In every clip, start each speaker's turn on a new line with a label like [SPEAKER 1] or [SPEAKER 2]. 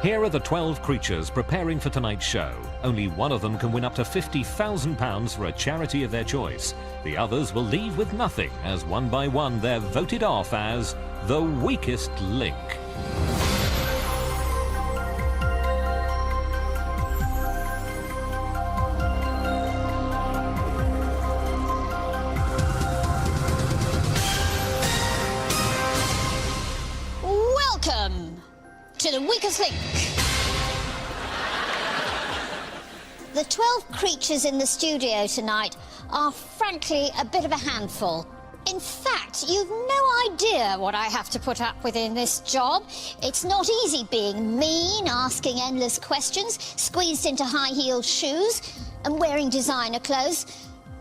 [SPEAKER 1] Here are the 12 creatures preparing for tonight's show. Only one of them can win up to £50,000 for a charity of their choice. The others will leave with nothing, as one by one they're voted off as the weakest link.
[SPEAKER 2] Welcome to the weakest link. The 12 creatures in the studio tonight are frankly a bit of a handful. In fact, you've no idea what I have to put up with in this job. It's not easy being mean, asking endless questions, squeezed into high-heeled shoes and wearing designer clothes.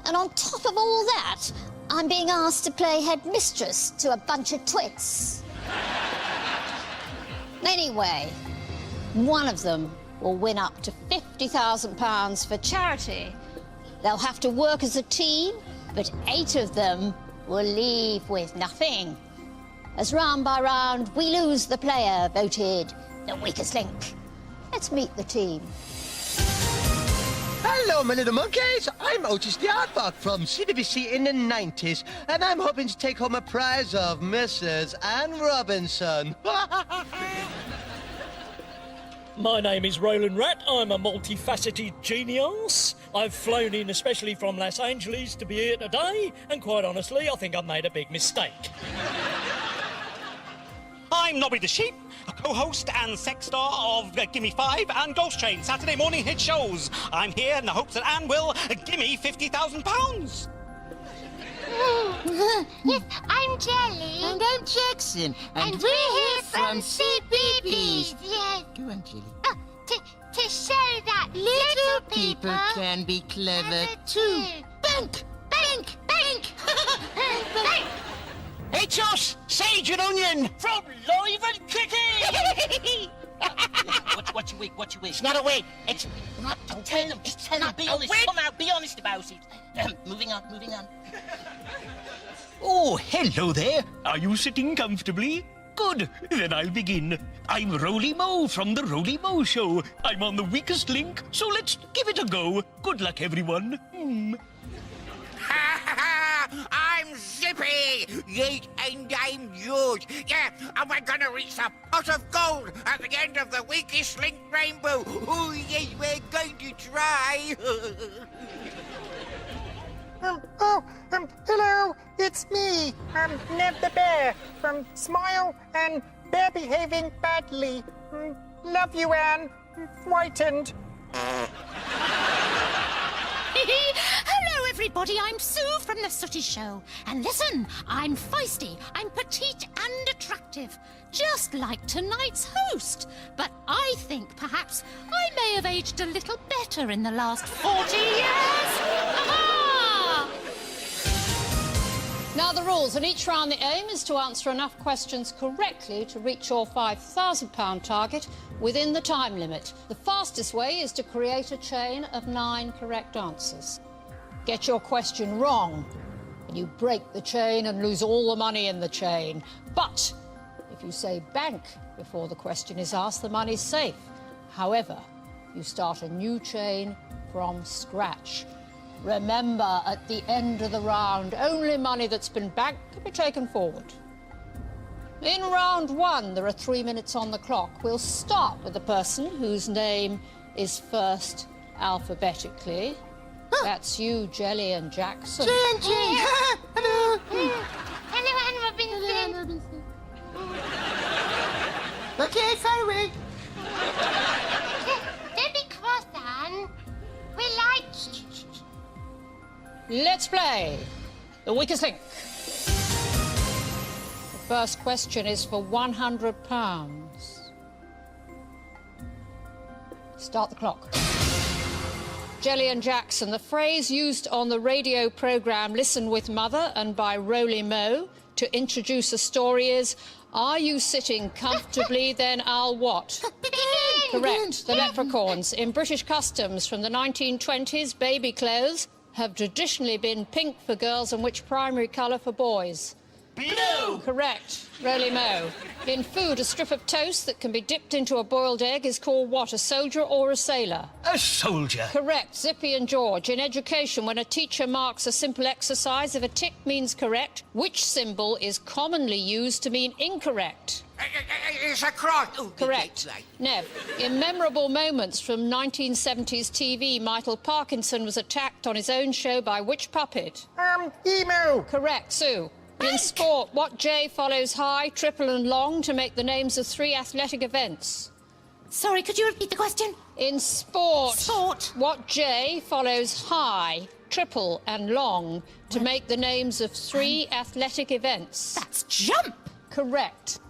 [SPEAKER 2] And on top of all that, I'm being asked to play headmistress to a bunch of twits. Anyway, one of them will win up to £50,000 for charity. They'll have to work as a team, but 8 of them will leave with nothing. As round by round, we lose the player voted the weakest link. Let's meet the team.
[SPEAKER 3] Hello, my little monkeys. I'm Otis the Aardvark from CBBC in the 90s, and I'm hoping to take home a prize of Mrs. Anne Robinson.
[SPEAKER 4] My name is Roland Rat. I'm a multifaceted genius. I've flown in especially from Los Angeles to be here today, and quite honestly, I think I've made a big mistake.
[SPEAKER 5] I'm Nobby the Sheep, a co-host and sex star of Gimme 5 and Ghost Train Saturday morning hit shows. I'm here in the hopes that Anne will gimme £50,000.
[SPEAKER 6] Yes, I'm Jelly.
[SPEAKER 7] And I'm Jackson. And we're here from CBeebies.
[SPEAKER 6] Yes.
[SPEAKER 7] Go on, Jelly.
[SPEAKER 6] Oh, to show that little people
[SPEAKER 7] can be clever too. Bank! Bank! Bank!
[SPEAKER 6] Bank.
[SPEAKER 3] It's us, Sage and Onion.
[SPEAKER 5] From Live and Kicking!
[SPEAKER 8] What you wig?
[SPEAKER 3] It's not a wig. It's
[SPEAKER 8] Not, tell them, just tell them, be honest. Come out, be honest about it. Moving on.
[SPEAKER 9] Oh, hello there. Are you sitting comfortably? Good. Then I'll begin. I'm Roly Mo from the Roly Mo Show. I'm on the weakest link, so let's give it a go. Good luck, everyone.
[SPEAKER 10] I'm Zippy! Yes, and I'm George. Yeah, and we're gonna reach the pot of gold at the end of the weakest link rainbow. Oh, yes, we're going to try.
[SPEAKER 11] Hello, it's me. Nev the Bear from Smile and Bear Behaving Badly. Love you, Anne. Whitened.
[SPEAKER 6] Hello, everybody. I'm Soo from the Sooty Show. And listen, I'm feisty, I'm petite and attractive, just like tonight's host. But I think perhaps I may have aged a little better in the last 40 years. Aha!
[SPEAKER 2] Now the rules. In each round, the aim is to answer enough questions correctly to reach your £5,000 target within the time limit. The fastest way is to create a chain of 9 correct answers. Get your question wrong, and you break the chain and lose all the money in the chain. But if you say bank before the question is asked, the money's safe. However, you start a new chain from scratch. Remember, at the end of the round, only money that's been banked can be taken forward. In round 1, there are 3 minutes on the clock. We'll start with the person whose name is first alphabetically. That's you, Jelly and Jackson.
[SPEAKER 7] Hello.
[SPEAKER 6] Hello, Anne Robinson.
[SPEAKER 7] Okay, far away.
[SPEAKER 6] Don't be cross, Anne. We like you.
[SPEAKER 2] Let's play the weakest link. The first question is for £100. Start the clock. Jelly and Jackson, the phrase used on the radio programme Listen with Mother and by Roly Mo to introduce a story is, are you sitting comfortably, then I'll what? Correct, the Leprechauns. In British customs from the 1920s, baby clothes have traditionally been pink for girls and which primary colour for boys?
[SPEAKER 8] Blue!
[SPEAKER 2] Correct. Roly Mo. In food, a strip of toast that can be dipped into a boiled egg is called what? A soldier or a sailor?
[SPEAKER 9] A soldier.
[SPEAKER 2] Correct. Zippy and George. In education, when a teacher marks a simple exercise, if a tick means correct, which symbol is commonly used to mean incorrect?
[SPEAKER 10] It's a cross. Oh,
[SPEAKER 2] Correct.
[SPEAKER 10] right.
[SPEAKER 2] Nev, in memorable moments from 1970s TV, Michael Parkinson was attacked on his own show by which puppet?
[SPEAKER 11] Emu.
[SPEAKER 2] Correct. Sue. In sport, what J follows high, triple and long to make the names of 3 athletic events?
[SPEAKER 6] Sorry, could you repeat the question?
[SPEAKER 2] In sport,
[SPEAKER 6] Sport.
[SPEAKER 2] what J follows high, triple and long to make the names of 3 athletic events?
[SPEAKER 6] That's jump.
[SPEAKER 2] Correct.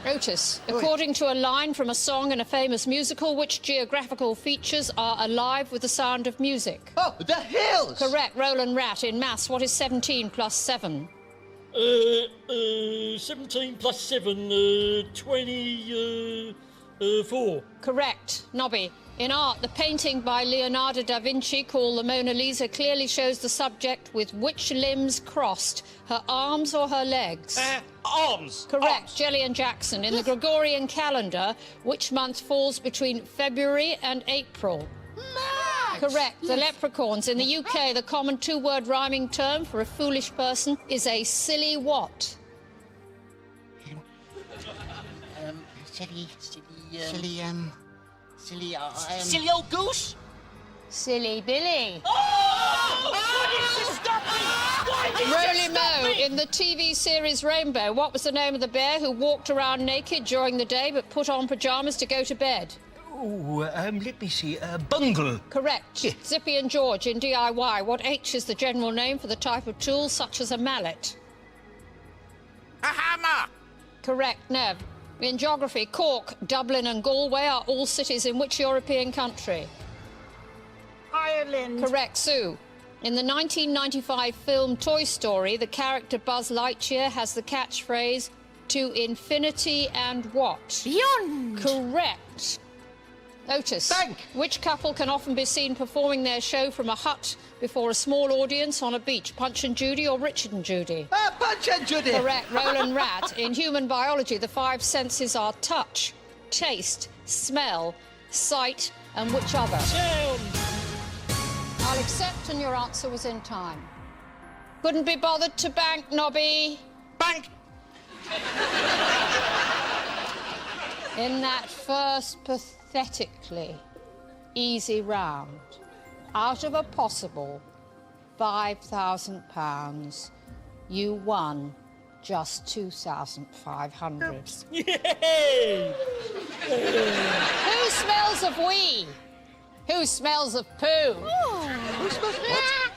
[SPEAKER 2] Otis, according to a line from a song in a famous musical, which geographical features are alive with the sound of music?
[SPEAKER 3] Oh, the hills!
[SPEAKER 2] Correct. Roland Rat. In maths, what is 17 plus 7?
[SPEAKER 4] 17 plus 7, 24.
[SPEAKER 2] Correct. Nobby. In art, the painting by Leonardo da Vinci called the Mona Lisa clearly shows the subject with which limbs crossed, her arms or her legs?
[SPEAKER 5] Arms.
[SPEAKER 2] Correct.
[SPEAKER 5] Arms.
[SPEAKER 2] Jelly and Jackson. In the Gregorian calendar, which month falls between February and April?
[SPEAKER 7] March.
[SPEAKER 2] Correct. The Leprechauns. In the UK, the common 2-word rhyming term for a foolish person is a silly what?
[SPEAKER 8] Silly old goose?
[SPEAKER 2] Silly Billy.
[SPEAKER 8] Oh! Why did you stop me? Why did
[SPEAKER 2] Roly
[SPEAKER 8] you stop
[SPEAKER 2] Mo.
[SPEAKER 8] me?
[SPEAKER 2] In the TV series Rainbow, what was the name of the bear who walked around naked during the day but put on pyjamas to go to bed?
[SPEAKER 9] Oh, let me see. Bungle.
[SPEAKER 2] Correct.
[SPEAKER 9] Yeah.
[SPEAKER 2] Zippy and George. In DIY, what H is the general name for the type of tool such as a mallet?
[SPEAKER 10] A hammer.
[SPEAKER 2] Correct. Nev. In geography, Cork, Dublin and Galway are all cities in which European country?
[SPEAKER 11] Ireland.
[SPEAKER 2] Correct. Sue. In the 1995 film Toy Story, the character Buzz Lightyear has the catchphrase, to infinity and what?
[SPEAKER 6] Beyond.
[SPEAKER 2] Correct. Otis.
[SPEAKER 3] Bank.
[SPEAKER 2] Which couple can often be seen performing their show from a hut before a small audience on a beach? Punch and Judy or Richard and Judy?
[SPEAKER 3] Punch and Judy!
[SPEAKER 2] Correct. Roland Rat. In human biology, the 5 senses are touch, taste, smell, sight, and which other?
[SPEAKER 4] Sound.
[SPEAKER 2] I'll accept, and your answer was in time. Couldn't be bothered to bank, Nobby.
[SPEAKER 5] Bank.
[SPEAKER 2] In that first pathetically easy round, out of a possible £5,000, you won just 2,500.
[SPEAKER 4] Yay!
[SPEAKER 2] Who smells of wee? Who smells of poo?
[SPEAKER 3] Who smells what?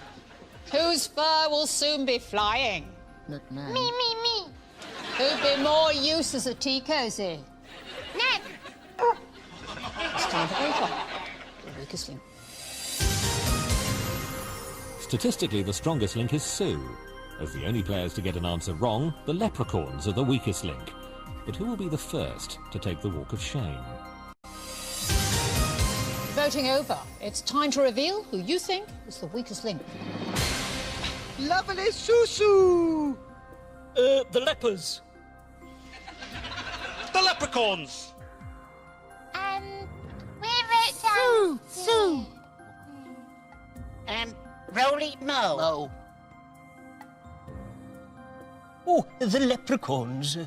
[SPEAKER 2] Whose fur will soon be flying?
[SPEAKER 7] Not mine.
[SPEAKER 6] Me.
[SPEAKER 2] Who'd be more use as a tea cosy?
[SPEAKER 6] Nev.
[SPEAKER 2] It's time to vote on the weakest link.
[SPEAKER 1] Statistically, the strongest link is Sue. As the only players to get an answer wrong, the Leprechauns are the weakest link. But who will be the first to take the walk of shame?
[SPEAKER 2] Voting over. It's time to reveal who you think is the weakest link.
[SPEAKER 3] Lovely Susu!
[SPEAKER 4] The lepers.
[SPEAKER 5] The Leprechauns.
[SPEAKER 6] Sue.
[SPEAKER 8] Roly Mo.
[SPEAKER 7] Oh,
[SPEAKER 9] Oh, the Leprechauns.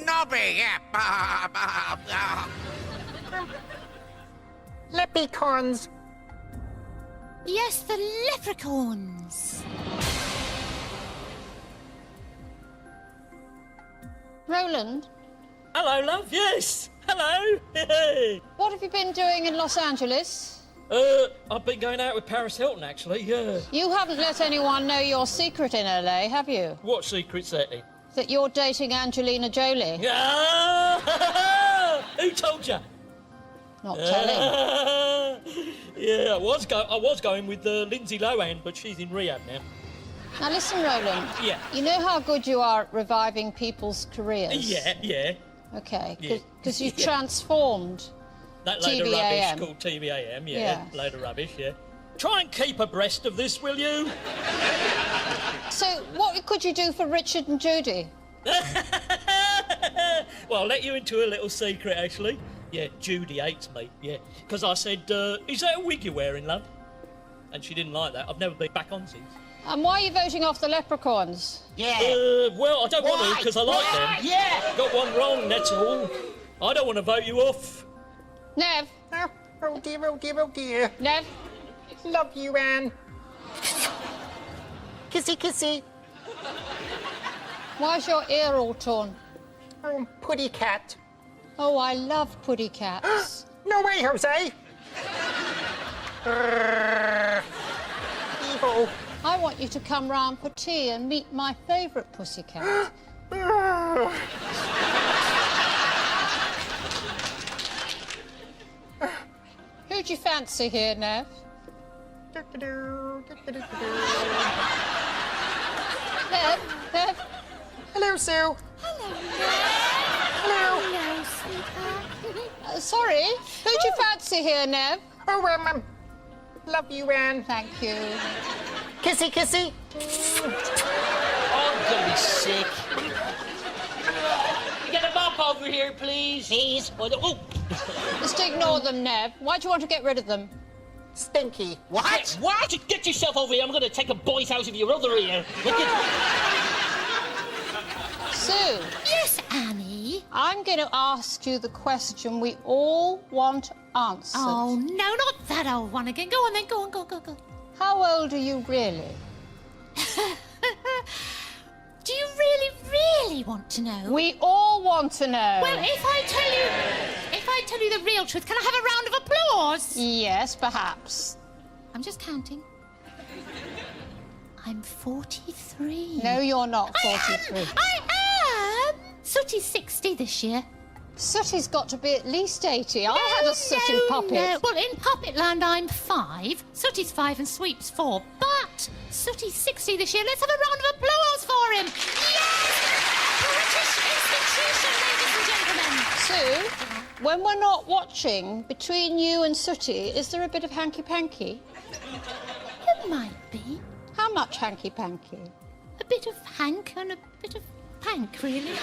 [SPEAKER 10] Nobby, yeah.
[SPEAKER 11] Leprechauns.
[SPEAKER 6] Yes, the Leprechauns.
[SPEAKER 2] Roland,
[SPEAKER 4] Hello, love. Yes. Hello. Hey.
[SPEAKER 2] what have you been doing in Los Angeles?
[SPEAKER 4] I've been going out with Paris Hilton, actually. Yeah.
[SPEAKER 2] You haven't let anyone know your secret in LA, have you?
[SPEAKER 4] What secret's that?
[SPEAKER 2] That you're dating Angelina Jolie.
[SPEAKER 4] Ah! Who told you?
[SPEAKER 2] Not telling.
[SPEAKER 4] Yeah, I was going with Lindsay Lohan, but she's in rehab now.
[SPEAKER 2] Now listen, Roland.
[SPEAKER 4] Yeah.
[SPEAKER 2] You know how good you are at reviving people's careers?
[SPEAKER 4] Yeah.
[SPEAKER 2] Okay,
[SPEAKER 4] Yeah.
[SPEAKER 2] because you
[SPEAKER 4] Yeah.
[SPEAKER 2] transformed
[SPEAKER 4] That load of
[SPEAKER 2] TVAM.
[SPEAKER 4] rubbish called TVAM, yeah.
[SPEAKER 2] Yeah.
[SPEAKER 4] Load of rubbish, yeah. try and keep abreast of this, will you?
[SPEAKER 2] So, what could you do for Richard and Judy?
[SPEAKER 4] Well, I'll let you into a little secret, actually. Yeah, Judy hates me, yeah. Because I said, is that a wig you're wearing, love? And she didn't like that. I've never been back on since.
[SPEAKER 2] And why are you voting off the Leprechauns?
[SPEAKER 8] Yeah.
[SPEAKER 4] Well, I don't want to, because I like them.
[SPEAKER 8] Yeah.
[SPEAKER 4] Got one wrong, that's all. I don't want to vote you off.
[SPEAKER 2] Nev?
[SPEAKER 11] Oh dear, oh dear, oh dear.
[SPEAKER 2] Nev?
[SPEAKER 11] Love you, Anne. Kissy, kissy.
[SPEAKER 2] Why's your ear all torn?
[SPEAKER 11] Oh, putty cat.
[SPEAKER 2] Oh, I love putty cats.
[SPEAKER 11] No way, Jose. Evil.
[SPEAKER 2] I want you to come round for tea and meet my favourite pussycat. Who'd you fancy here, Nev? Nev?
[SPEAKER 11] Hello, Sue. Hello.
[SPEAKER 6] Hello, sweetheart.
[SPEAKER 2] Sorry, who'd you fancy here, Nev?
[SPEAKER 11] Oh, love you, Anne.
[SPEAKER 2] Thank you.
[SPEAKER 11] Kissy, kissy.
[SPEAKER 8] Oh, I'm gonna be sick. You get a mop over here, please. Please. Oh.
[SPEAKER 2] Just ignore them, Nev. Why do you want to get rid of them?
[SPEAKER 11] Stinky.
[SPEAKER 8] What? What? Get yourself over here. I'm gonna take a boy's out of your other ear. Look at...
[SPEAKER 2] Sue.
[SPEAKER 6] Yes, Annie?
[SPEAKER 2] I'm going to ask you the question we all want answered.
[SPEAKER 6] Oh, no, not that old one again. Go on then, go on, go.
[SPEAKER 2] How old are you really?
[SPEAKER 6] Do you really, really want to know?
[SPEAKER 2] We all want to know.
[SPEAKER 6] Well, if I tell you the real truth, can I have a round of applause?
[SPEAKER 2] Yes, perhaps.
[SPEAKER 6] I'm just counting. I'm 43.
[SPEAKER 2] No, you're not 43.
[SPEAKER 6] I am! Sooty's 60 this year.
[SPEAKER 2] Sooty's got to be at least 80. I had a Sooty puppet.
[SPEAKER 6] No. Well, in Puppet Land, I'm 5. Sooty's 5 and Sweep's 4. But Sooty's 60 this year. Let's have a round of applause for him. Yes! British institution, ladies and gentlemen.
[SPEAKER 2] Sue, when we're not watching, between you and Sooty, is there a bit of hanky-panky?
[SPEAKER 6] It might be.
[SPEAKER 2] How much hanky-panky?
[SPEAKER 6] A bit of hank and a bit of pank, really.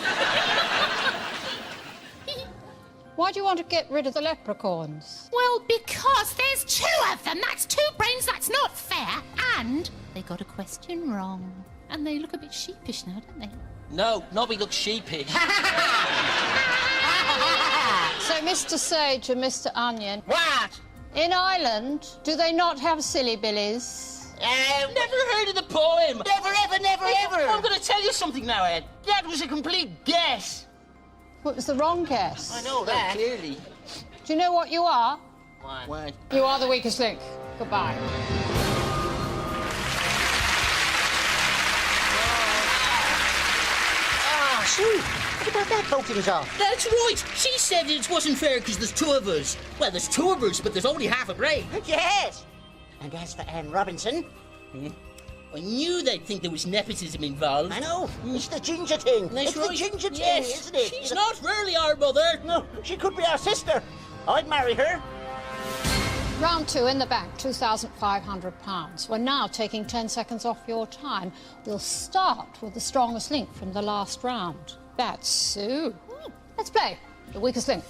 [SPEAKER 2] Why do you want to get rid of the leprechauns?
[SPEAKER 6] Well, because there's 2 of them. That's 2 brains. That's not fair. And they got a question wrong. And they look a bit sheepish now, don't they?
[SPEAKER 8] No, Nobby looks sheepish.
[SPEAKER 2] So, Mr. Sage and Mr. Onion.
[SPEAKER 8] What?
[SPEAKER 2] In Ireland, do they not have silly billies?
[SPEAKER 8] Never heard of the poem.
[SPEAKER 7] Never, ever, never, ever.
[SPEAKER 8] I'm going to tell you something now, Ed. That was a complete guess.
[SPEAKER 2] Well, it was the wrong guess.
[SPEAKER 8] I know that. Clearly.
[SPEAKER 2] Do you know what you are?
[SPEAKER 8] What?
[SPEAKER 2] You are the weakest link. Goodbye.
[SPEAKER 7] Ah, Sue, what about that voting off?
[SPEAKER 8] That's right. She said it wasn't fair because there's 2 of us. Well, there's 2 of us, but there's only half a brain.
[SPEAKER 7] Yes. And as for Anne Robinson...
[SPEAKER 8] I knew they'd think there was nepotism involved.
[SPEAKER 7] I know. It's the ginger thing.
[SPEAKER 8] That's
[SPEAKER 7] it's
[SPEAKER 8] right.
[SPEAKER 7] the ginger thing,
[SPEAKER 8] Yes.
[SPEAKER 7] isn't it?
[SPEAKER 8] She's not really our mother.
[SPEAKER 7] No, she could be our sister. I'd marry her.
[SPEAKER 2] Round 2 in the bank, £2,500. We're now taking 10 seconds off your time. We'll start with the strongest link from the last round. That's Sue. Let's play the weakest link.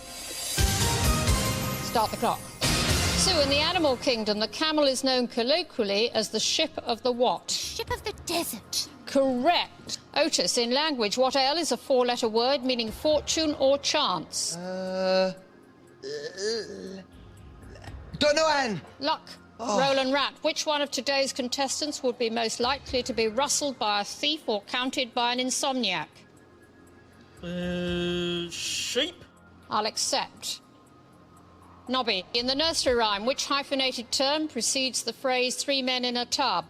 [SPEAKER 2] Start the clock. Sue, in the animal kingdom, the camel is known colloquially as the ship of the what?
[SPEAKER 6] Ship of the desert.
[SPEAKER 2] Correct. Otis, in language, what L is a 4-letter word meaning fortune or chance?
[SPEAKER 3] Don't know, Anne.
[SPEAKER 2] Luck. Roland Rat, which one of today's contestants would be most likely to be rustled by a thief or counted by an insomniac?
[SPEAKER 4] Sheep?
[SPEAKER 2] I'll accept. Nobby, in the nursery rhyme, which hyphenated term precedes the phrase 3 men in a tub?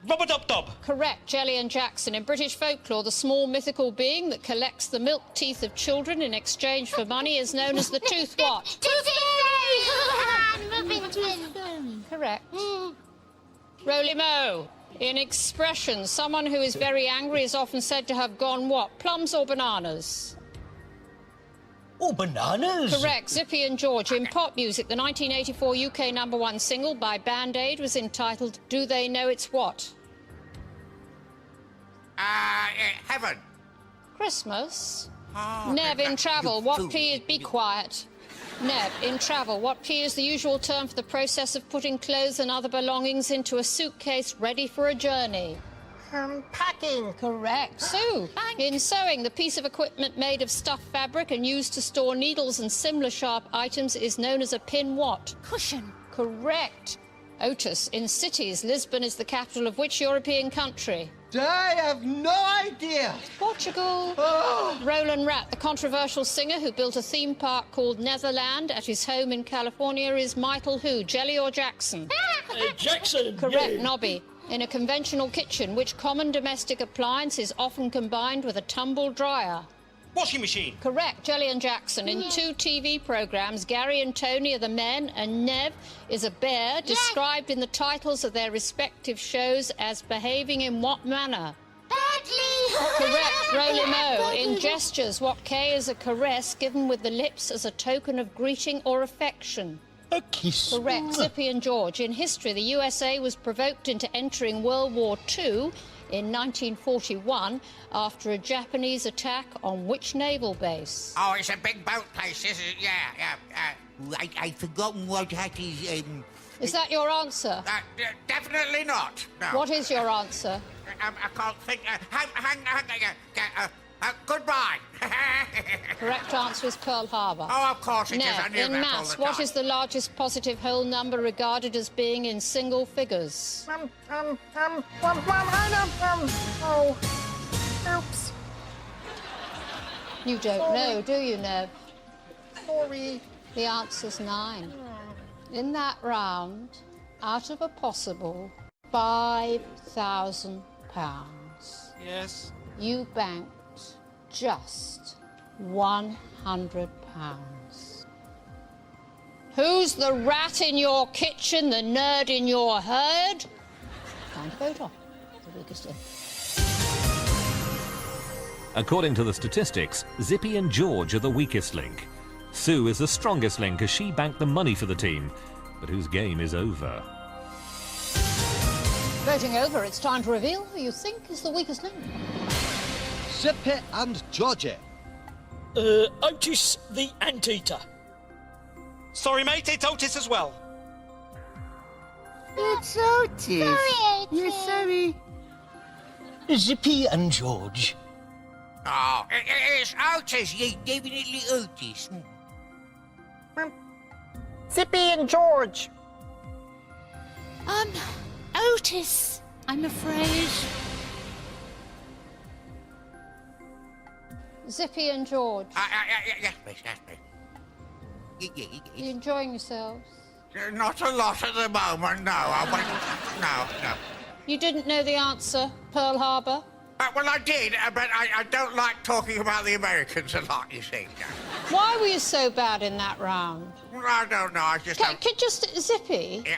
[SPEAKER 5] Rub-a-dub-dub.
[SPEAKER 2] Correct. Jelly and Jackson. In British folklore, the small mythical being that collects the milk teeth of children in exchange for money is known as the tooth what?
[SPEAKER 6] Tooth fairy!
[SPEAKER 2] Correct. Roly Mo. In expressions, someone who is very angry is often said to have gone what? Plums or bananas?
[SPEAKER 9] Oh, bananas!
[SPEAKER 2] Correct. Zippy and George. In pop music, the 1984 UK #1 single by Band Aid was entitled Do They Know It's What?
[SPEAKER 10] Heaven.
[SPEAKER 2] Christmas.
[SPEAKER 10] Oh,
[SPEAKER 2] Nev, in travel,
[SPEAKER 10] you
[SPEAKER 2] what
[SPEAKER 10] fool.
[SPEAKER 2] P is... Be quiet. Nev, in travel, what P is the usual term for the process of putting clothes and other belongings into a suitcase ready for a journey?
[SPEAKER 11] Packing.
[SPEAKER 2] Correct. Sue, in sewing, the piece of equipment made of stuffed fabric and used to store needles and similar sharp items is known as a pin what?
[SPEAKER 6] Cushion.
[SPEAKER 2] Correct. Otis, in cities, Lisbon is the capital of which European country?
[SPEAKER 3] I have no idea.
[SPEAKER 2] Portugal.
[SPEAKER 3] Oh.
[SPEAKER 2] Roland Rat, the controversial singer who built a theme park called Netherland at his home in California, is Michael who, Jelly or Jackson?
[SPEAKER 4] Jackson.
[SPEAKER 2] Correct.
[SPEAKER 4] yeah.
[SPEAKER 2] Nobby. In a conventional kitchen, which common domestic appliance is often combined with a tumble dryer?
[SPEAKER 5] Washing machine.
[SPEAKER 2] Correct. Jelly and Jackson. In 2 TV programmes, Gary and Tony are the men and Nev is a bear, described in the titles of their respective shows as behaving in what manner?
[SPEAKER 6] Badly.
[SPEAKER 2] Correct. Roly Mo. In gestures, what K is a caress given with the lips as a token of greeting or affection?
[SPEAKER 9] A kiss.
[SPEAKER 2] Correct. Zippy and George. In history, the USA was provoked into entering World War II in 1941 after a Japanese attack on which naval base?
[SPEAKER 10] Oh, it's a big boat place, isn't it? Yeah. I'd forgotten what that is.
[SPEAKER 2] Is that your answer?
[SPEAKER 10] Definitely not. No.
[SPEAKER 2] What is your answer?
[SPEAKER 10] I can't think. Goodbye.
[SPEAKER 2] Correct answer is Pearl Harbor.
[SPEAKER 10] Oh, of course it is. I
[SPEAKER 2] Nev,
[SPEAKER 10] knew
[SPEAKER 2] in
[SPEAKER 10] that all
[SPEAKER 2] maths,
[SPEAKER 10] the time.
[SPEAKER 2] what is the largest positive whole number regarded as being in single figures?
[SPEAKER 11] Oh. Oops.
[SPEAKER 2] You don't know, do you, Nev?
[SPEAKER 11] Sorry.
[SPEAKER 2] The answer's 9. In that round, out of a possible £5,000,
[SPEAKER 5] Yes.
[SPEAKER 2] you banked just £100. Who's the rat in your kitchen, the nerd in your herd? Time to vote on the weakest link.
[SPEAKER 1] According to the statistics, Zippy and George are the weakest link. Sue is the strongest link as she banked the money for the team, but whose game is over.
[SPEAKER 2] Voting over, it's time to reveal who you think is the weakest link.
[SPEAKER 3] Zippy and Georgie.
[SPEAKER 4] Otis the Anteater.
[SPEAKER 5] Sorry, mate, it's Otis as well.
[SPEAKER 7] It's Otis.
[SPEAKER 6] Sorry,
[SPEAKER 7] You're
[SPEAKER 6] Otis.
[SPEAKER 7] sorry.
[SPEAKER 9] Zippy and George.
[SPEAKER 10] Oh, it's Otis. Yeah, definitely Otis.
[SPEAKER 11] Zippy and George.
[SPEAKER 6] Otis, I'm afraid.
[SPEAKER 2] Zippy and George,
[SPEAKER 10] Yes, please, yes, please.
[SPEAKER 2] you enjoying yourselves?
[SPEAKER 10] Not a lot at the moment, no. No.
[SPEAKER 2] You didn't know the answer, Pearl Harbor?
[SPEAKER 10] Well, I did, but I don't like talking about the Americans a lot, you see.
[SPEAKER 2] Why were you so bad in that round?
[SPEAKER 10] I don't know, I just...
[SPEAKER 2] Could just, Zippy,
[SPEAKER 10] Yeah.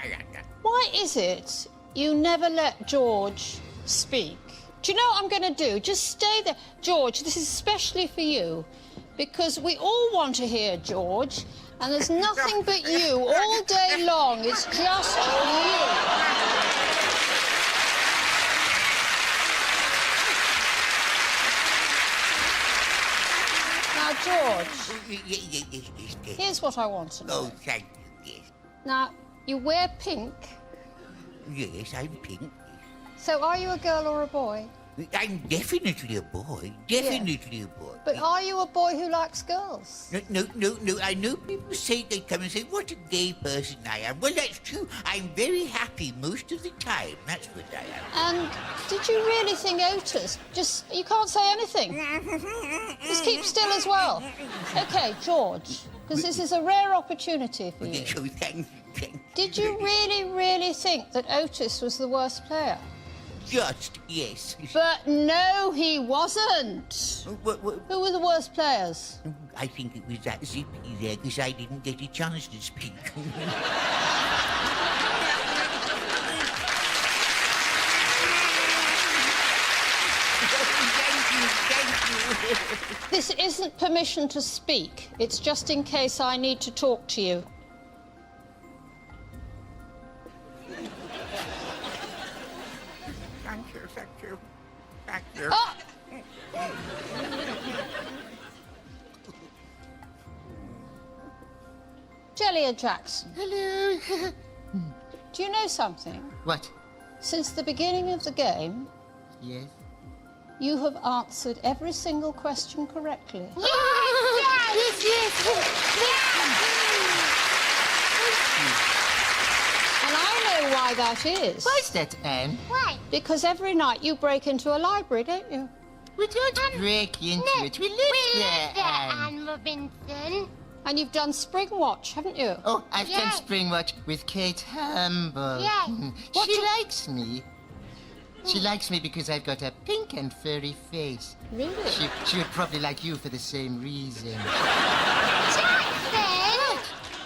[SPEAKER 2] why is it you never let George speak? Do you know what I'm going to do? Just stay there. George, this is especially for you, because we all want to hear George, and there's nothing but you all day long. It's just you. Now, George,
[SPEAKER 10] Yes.
[SPEAKER 2] here's what I want to know.
[SPEAKER 10] Oh, thank you, yes.
[SPEAKER 2] Now, you wear pink,
[SPEAKER 10] Yes, I'm pink.
[SPEAKER 2] so are you a girl or a boy?
[SPEAKER 10] I'm definitely a boy. Definitely a boy.
[SPEAKER 2] But are you a boy who likes girls?
[SPEAKER 10] No. I know people say, they come and say, what a gay person I am. Well, that's true. I'm very happy most of the time. That's what I am.
[SPEAKER 2] And did you really think Otis? You can't say anything. Just keep still as well. Okay, George, because this is a rare opportunity for you.
[SPEAKER 10] So thank you.
[SPEAKER 2] Did you really think that Otis was the worst player?
[SPEAKER 10] Just, yes.
[SPEAKER 2] But no, he wasn't.
[SPEAKER 10] What?
[SPEAKER 2] Who were the worst players?
[SPEAKER 10] I think it was that Zippy there, because I didn't get a chance to speak. Thank you.
[SPEAKER 2] This isn't permission to speak. It's just in case I need to talk to you.
[SPEAKER 10] Thank you, thank you. Thank you.
[SPEAKER 2] Oh! Jelly and Jackson,
[SPEAKER 7] Hello.
[SPEAKER 2] do you know something?
[SPEAKER 7] What?
[SPEAKER 2] Since the beginning of the game,
[SPEAKER 7] Yes?
[SPEAKER 2] you have answered every single question correctly.
[SPEAKER 7] Yes, yes.
[SPEAKER 2] And I know why that is.
[SPEAKER 7] Why's that, Anne?
[SPEAKER 6] Why?
[SPEAKER 2] Because every night you break into a library, don't you?
[SPEAKER 7] We don't break into it. We live there, Anne.
[SPEAKER 6] Anne Robinson.
[SPEAKER 2] And you've done Spring Watch, haven't you?
[SPEAKER 7] Oh, I've done
[SPEAKER 6] Yes.
[SPEAKER 7] Spring Watch with Kate Humble.
[SPEAKER 6] Yes.
[SPEAKER 7] She likes me. She likes me because I've got a pink and furry face.
[SPEAKER 2] Really?
[SPEAKER 7] She would probably like you for the same reason.
[SPEAKER 6] Jackson!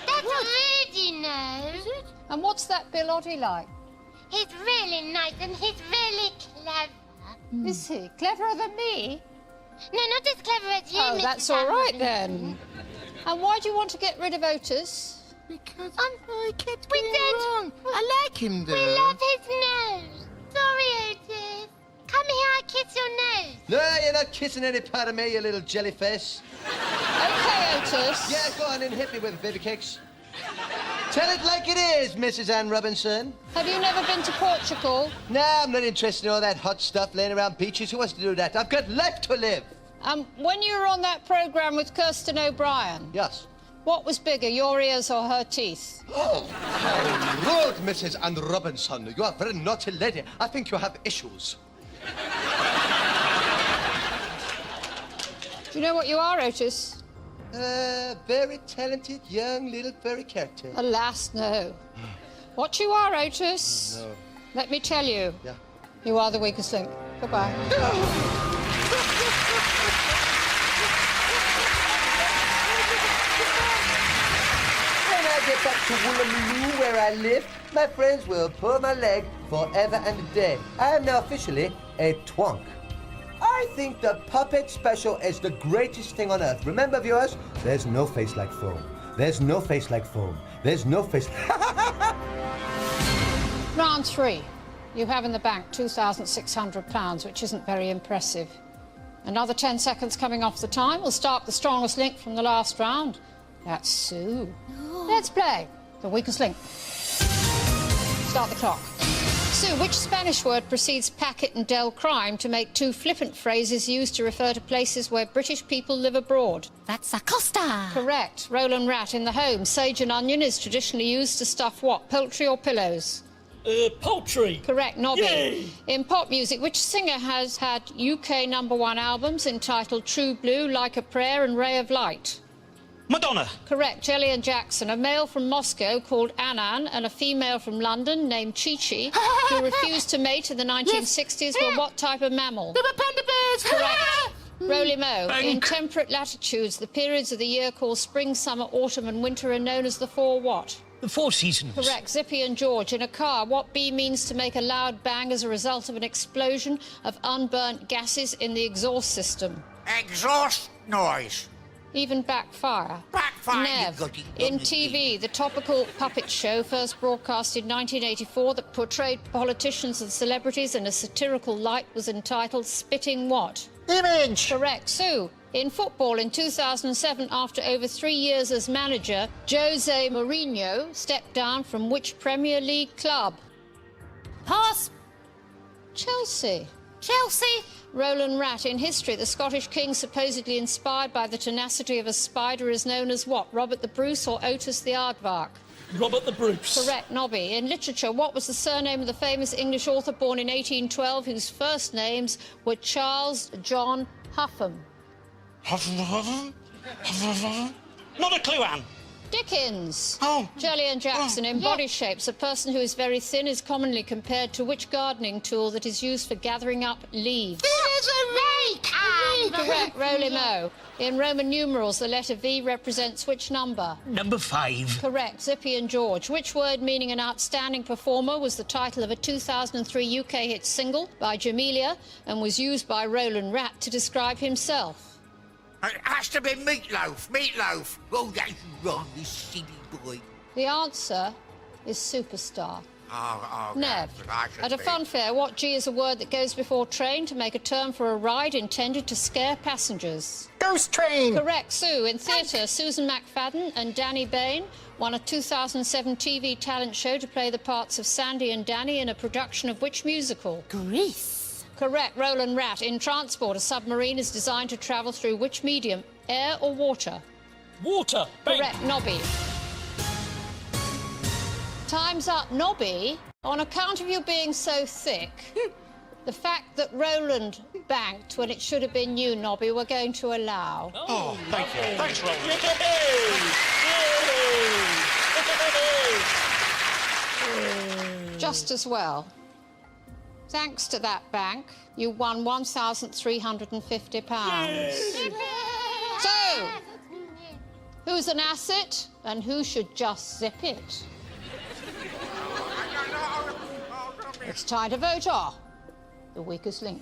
[SPEAKER 6] That's Rudy knows.
[SPEAKER 2] And what's that Bill Oddie like?
[SPEAKER 6] He's really nice and he's really clever.
[SPEAKER 2] Is he? Cleverer than me?
[SPEAKER 6] No, not as clever as you,
[SPEAKER 2] Oh,
[SPEAKER 6] Mrs.
[SPEAKER 2] that's all right
[SPEAKER 6] Hamilton.
[SPEAKER 2] then. And why do you want to get rid of Otis?
[SPEAKER 7] Because I kept
[SPEAKER 6] we
[SPEAKER 7] going
[SPEAKER 6] did.
[SPEAKER 7] wrong. I like him, though.
[SPEAKER 6] We love his nose. Sorry, Otis. Come here, I'll kiss your nose.
[SPEAKER 3] No, you're not kissing any part of me, you little jellyfish.
[SPEAKER 2] Okay, Otis.
[SPEAKER 3] Yeah, go on and hit me with baby kicks. Tell it like it is, Mrs. Anne Robinson.
[SPEAKER 2] Have you never been to Portugal?
[SPEAKER 3] No, I'm not interested in all that hot stuff laying around beaches. Who wants to do that? I've got life to live.
[SPEAKER 2] When you were on that programme with Kirsten O'Brien,
[SPEAKER 3] Yes.
[SPEAKER 2] what was bigger, your ears or her teeth?
[SPEAKER 3] Oh, how rude, Mrs. Anne Robinson. You are a very naughty lady. I think you have issues.
[SPEAKER 2] Do you know what you are, Otis?
[SPEAKER 3] Very talented young little furry character.
[SPEAKER 2] Alas, no. What you are, Otis?
[SPEAKER 3] No.
[SPEAKER 2] Let me tell you.
[SPEAKER 3] Yeah.
[SPEAKER 2] You are the weakest link. Goodbye.
[SPEAKER 3] When I get back to Woolloomooloo, where I live, my friends will pull my leg forever and a day. I am now officially a twonk. I think the puppet special is the greatest thing on earth. Remember, viewers, there's no face like foam. There's no face like foam. There's no face...
[SPEAKER 2] Round 3. You have in the bank £2,600, which isn't very impressive. Another 10 seconds coming off the time will start the strongest link from the last round. That's Sue. Let's play the weakest link. Start the clock. Sue, which Spanish word precedes packet and del crime to make two flippant phrases used to refer to places where British people live abroad?
[SPEAKER 6] That's Acosta.
[SPEAKER 2] Correct. Roland Rat, in the home, sage and onion is traditionally used to stuff what? Poultry or pillows?
[SPEAKER 4] Poultry.
[SPEAKER 2] Correct, Nobby.
[SPEAKER 4] Yay!
[SPEAKER 2] In pop music, which singer has had UK #1 albums entitled True Blue, Like a Prayer and Ray of Light?
[SPEAKER 5] Madonna.
[SPEAKER 2] Correct, Jelly and Jackson. A male from Moscow called Annan and a female from London named Chi-Chi who refused to mate in the 1960s were what type of mammal?
[SPEAKER 7] They were panda bears.
[SPEAKER 2] Correct. Roly Mo.
[SPEAKER 9] Bank.
[SPEAKER 2] In temperate latitudes, the periods of the year called spring, summer, autumn and winter are known as the four what?
[SPEAKER 9] The Four Seasons.
[SPEAKER 2] Correct. Zippy and George. In a car, what B means to make a loud bang as a result of an explosion of unburnt gases in the exhaust system?
[SPEAKER 10] Exhaust noise.
[SPEAKER 2] Even backfire.
[SPEAKER 10] Backfire, you
[SPEAKER 2] Nev.
[SPEAKER 10] goody
[SPEAKER 2] In
[SPEAKER 10] goody.
[SPEAKER 2] TV, the topical puppet show first broadcast in 1984 that portrayed politicians and celebrities in a satirical light was entitled Spitting What?
[SPEAKER 11] Image.
[SPEAKER 2] Correct. Sue. In football in 2007, after over 3 years as manager, Jose Mourinho stepped down from which Premier League club?
[SPEAKER 6] Pass.
[SPEAKER 2] Chelsea.
[SPEAKER 6] Chelsea.
[SPEAKER 2] Roland Rat. In history, the Scottish king, supposedly inspired by the tenacity of a spider, is known as what? Robert the Bruce or Otis the Aardvark?
[SPEAKER 4] Robert the Bruce.
[SPEAKER 2] Correct, Nobby. In literature, what was the surname of the famous English author born in 1812 whose first names were Charles John Huffam?
[SPEAKER 5] Not a clue, Anne.
[SPEAKER 2] Dickens.
[SPEAKER 5] Oh.
[SPEAKER 2] Jelly and Jackson. In body shapes, a person who is very thin is commonly compared to which gardening tool that is used for gathering up leaves?
[SPEAKER 7] There's a rake.
[SPEAKER 2] Correct, Roly Mo. In Roman numerals, the letter V represents which number?
[SPEAKER 9] Number 5.
[SPEAKER 2] Correct, Zippy and George. Which word meaning an outstanding performer was the title of a 2003 UK hit single by Jamelia and was used by Roland Rat to describe himself?
[SPEAKER 10] It has to be Meatloaf. Meatloaf. Oh, that's wrong, this silly boy.
[SPEAKER 2] The answer is superstar.
[SPEAKER 10] Oh,
[SPEAKER 2] Nev, at a fun fair, what G is a word that goes before train to make a term for a ride intended to scare passengers?
[SPEAKER 11] Ghost train.
[SPEAKER 2] Correct, Sue. In theatre, Susan McFadden and Danny Bain won a 2007 TV talent show to play the parts of Sandy and Danny in a production of which musical?
[SPEAKER 6] Grease.
[SPEAKER 2] Correct, Roland Rat. In transport, a submarine is designed to travel through which medium? Air or water?
[SPEAKER 4] Water. Bang.
[SPEAKER 2] Correct, Nobby. Time's up, Nobby. On account of you being so thick, the fact that Roland banked when it should have been you, Nobby, we're going to allow.
[SPEAKER 5] Oh, thank you. Thanks, Roland.
[SPEAKER 2] Just as well. Thanks to that bank, you won £1,350. So, who's an asset and who should just zip it? It's time to vote off the weakest link.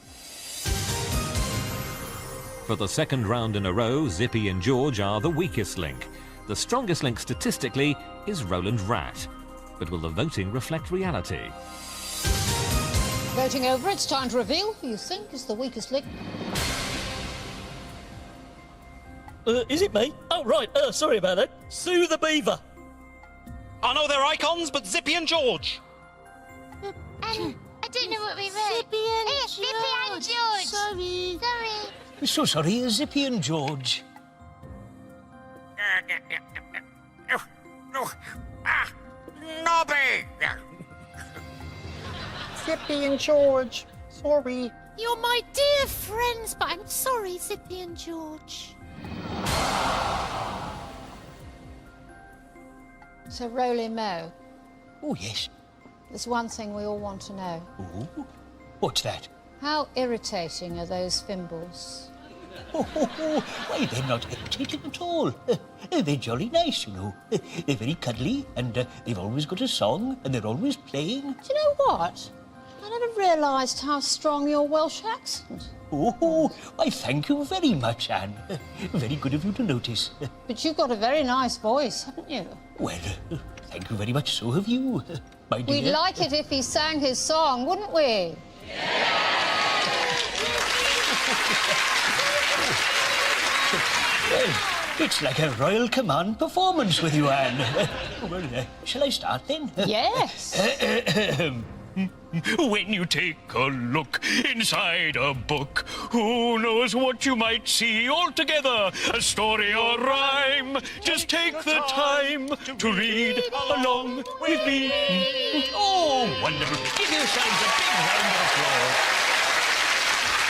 [SPEAKER 1] For the second round in a row, Zippy and George are the weakest link. The strongest link statistically is Roland Rat. But will the voting reflect reality?
[SPEAKER 2] Voting over, it's time to reveal who you think is the weakest link.
[SPEAKER 4] Is it me? Oh, right. Sorry about that. Sue the Beaver.
[SPEAKER 5] I know they're icons, but Zippy and George.
[SPEAKER 6] I don't know what we wrote. Zippy and George. Sorry.
[SPEAKER 9] So sorry, Zippy and George.
[SPEAKER 10] Nobby.
[SPEAKER 11] Zippy and George. Sorry.
[SPEAKER 6] You're my dear friends, but I'm sorry, Zippy and George.
[SPEAKER 2] So, Roly Mo,
[SPEAKER 9] Oh, yes.
[SPEAKER 2] there's one thing we all want to know.
[SPEAKER 9] Oh, what's that?
[SPEAKER 2] How irritating are those Fimbles?
[SPEAKER 9] Why, they're not irritating at all. They're jolly nice, you know. They're very cuddly, and they've always got a song, and they're always playing.
[SPEAKER 2] Do you know what? I never realised how strong your Welsh accent.
[SPEAKER 9] Oh, why, thank you very much, Anne. Very good of you to notice.
[SPEAKER 2] But you've got a very nice voice, haven't you?
[SPEAKER 9] Well, thank you very much, so have you, my dear.
[SPEAKER 2] We'd like it if he sang his song, wouldn't we?
[SPEAKER 9] Well, it's like a Royal Command performance with you, Anne. Well, shall I start then?
[SPEAKER 2] Yes.
[SPEAKER 9] When you take a look inside a book, who knows what you might see altogether? A story or rhyme. Just take the time to read along with me. Oh, wonderful. Give yourselves a big round of applause.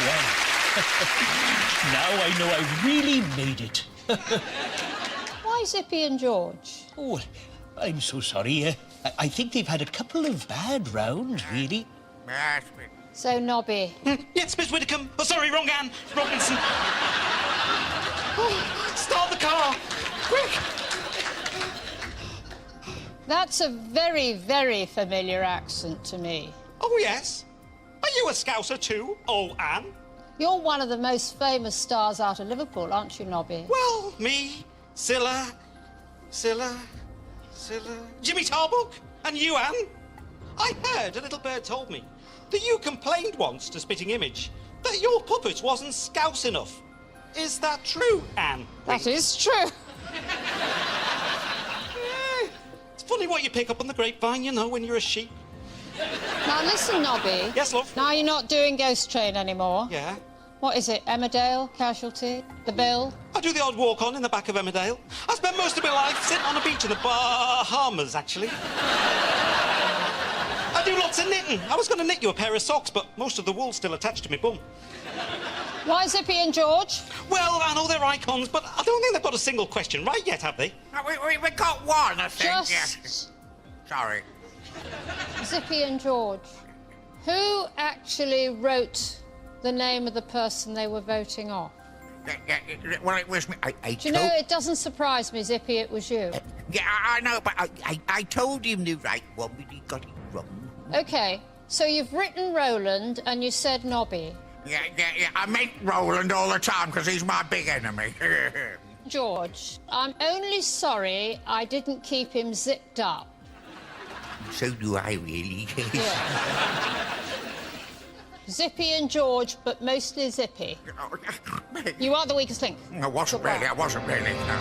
[SPEAKER 9] Well, now I know I've really made it.
[SPEAKER 2] Why Zippy and George?
[SPEAKER 9] Oh, I'm so sorry. I think they've had a couple of bad rounds, really.
[SPEAKER 2] So, Nobby.
[SPEAKER 5] Yes, Miss Widdicombe. Oh, sorry, wrong Anne. Robinson. Start the car. Quick.
[SPEAKER 2] That's a very, very familiar accent to me.
[SPEAKER 5] Oh, yes. Are you a Scouser too, oh, Anne?
[SPEAKER 2] You're one of the most famous stars out of Liverpool, aren't you, Nobby?
[SPEAKER 5] Well, me, Scylla, Jimmy Tarbuck, and you, Anne. I heard a little bird told me that you complained once to Spitting Image that your puppet wasn't Scouse enough. Is that true, Anne?
[SPEAKER 2] That is true.
[SPEAKER 5] It's funny what you pick up on the grapevine, you know, when you're a sheep.
[SPEAKER 2] Now, listen, Nobby.
[SPEAKER 5] Yes, love?
[SPEAKER 2] Now you're not doing Ghost Train anymore.
[SPEAKER 5] Yeah.
[SPEAKER 2] What is it? Emmerdale? Casualty? The Bill?
[SPEAKER 5] I do the odd walk-on in the back of Emmerdale. I spent most of my life sitting on a beach in the Bahamas, actually. I do lots of knitting. I was going to knit you a pair of socks, but most of the wool's still attached to my bum.
[SPEAKER 2] Why Zippy and George?
[SPEAKER 5] Well, I know they're icons, but I don't think they've got a single question right yet, have they?
[SPEAKER 10] We got one, I think.
[SPEAKER 2] Just
[SPEAKER 10] Sorry.
[SPEAKER 2] Zippy and George. Who actually wrote the name of the person they were voting off?
[SPEAKER 10] Well, it was me. I
[SPEAKER 2] Do you know, it doesn't surprise me, Zippy, it was you.
[SPEAKER 10] Yeah, I know, but I told him the right one, but he got it wrong.
[SPEAKER 2] OK, so you've written Roland and you said Nobby.
[SPEAKER 10] Yeah, I meant Roland all the time because he's my big enemy.
[SPEAKER 2] George, I'm only sorry I didn't keep him zipped up.
[SPEAKER 10] So do I, really.
[SPEAKER 2] Yeah. Zippy and George, but mostly Zippy. You are the weakest link.
[SPEAKER 10] I wasn't really, no.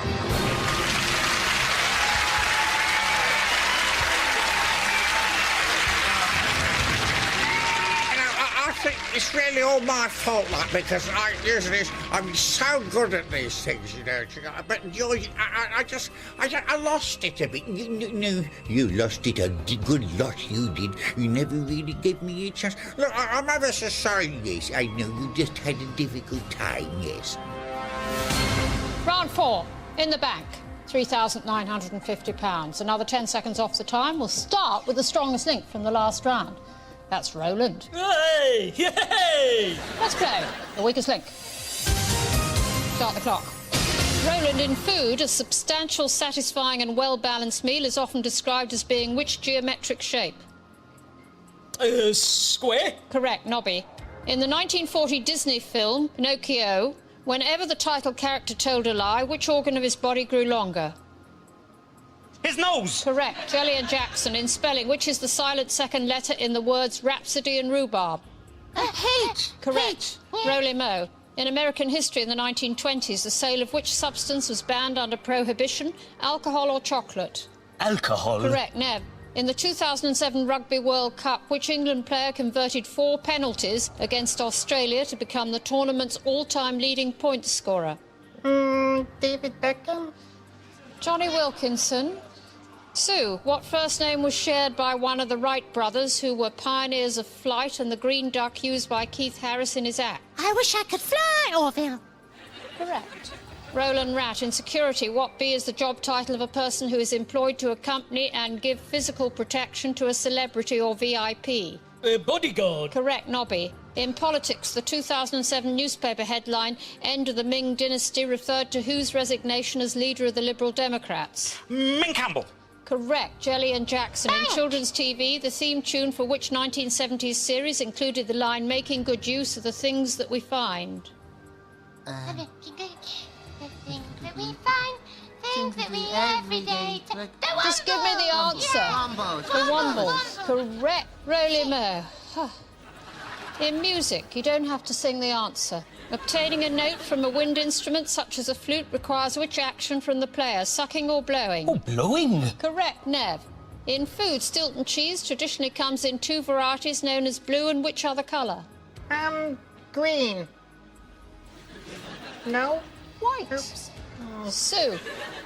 [SPEAKER 10] I think it's really all my fault, like, because I'm so good at these things, you know. But George, I lost it a bit. No, you lost it a good lot, you did. You never really gave me a chance. Look, I'm ever so sorry, yes. I know you just had a difficult time, yes.
[SPEAKER 2] Round 4, in the bank, £3,950. Another 10 seconds off the time. We'll start with the strongest link from the last round. That's Roland.
[SPEAKER 4] Hey! Yay!
[SPEAKER 2] Let's play the weakest link. Start the clock. Roland, in food, a substantial, satisfying and well-balanced meal is often described as being which geometric shape?
[SPEAKER 4] Square?
[SPEAKER 2] Correct, Nobby. In the 1940 Disney film, Pinocchio, whenever the title character told a lie, which organ of his body grew longer?
[SPEAKER 5] His nose!
[SPEAKER 2] Correct. Jelly and Jackson, in spelling, which is the silent second letter in the words rhapsody and rhubarb?
[SPEAKER 6] H.
[SPEAKER 2] Correct. Roly Mo. In American history in the 1920s, the sale of which substance was banned under prohibition? Alcohol or chocolate?
[SPEAKER 9] Alcohol.
[SPEAKER 2] Correct. Nev. In the 2007 Rugby World Cup, which England player converted 4 penalties against Australia to become the tournament's all-time leading point scorer?
[SPEAKER 11] David Beckham?
[SPEAKER 2] Johnny Wilkinson. Sue, what first name was shared by one of the Wright brothers who were pioneers of flight and the green duck used by Keith Harris in his act?
[SPEAKER 6] I wish I could fly, Orville.
[SPEAKER 2] Correct. Roland Rat, in security, what B is the job title of a person who is employed to accompany and give physical protection to a celebrity or VIP?
[SPEAKER 4] Bodyguard.
[SPEAKER 2] Correct, Nobby. In politics, the 2007 newspaper headline, End of the Ming Dynasty, referred to whose resignation as leader of the Liberal Democrats?
[SPEAKER 5] Ming Campbell.
[SPEAKER 2] Correct. Jelly and Jackson. In children's TV, the theme tune for which 1970s series included the line, making good use of the things that we find?
[SPEAKER 6] The things that we find, things that we every day.
[SPEAKER 2] Just give me the answer. The Wombles. Correct. Roly Mo. In music, you don't have to sing the answer. Obtaining a note from a wind instrument, such as a flute, requires which action from the player, sucking or blowing?
[SPEAKER 9] Oh, blowing.
[SPEAKER 2] Correct, Nev. In food, Stilton cheese traditionally comes in 2 varieties known as blue and which other colour?
[SPEAKER 11] Green. No?
[SPEAKER 2] White.
[SPEAKER 11] Oops.
[SPEAKER 2] Sue,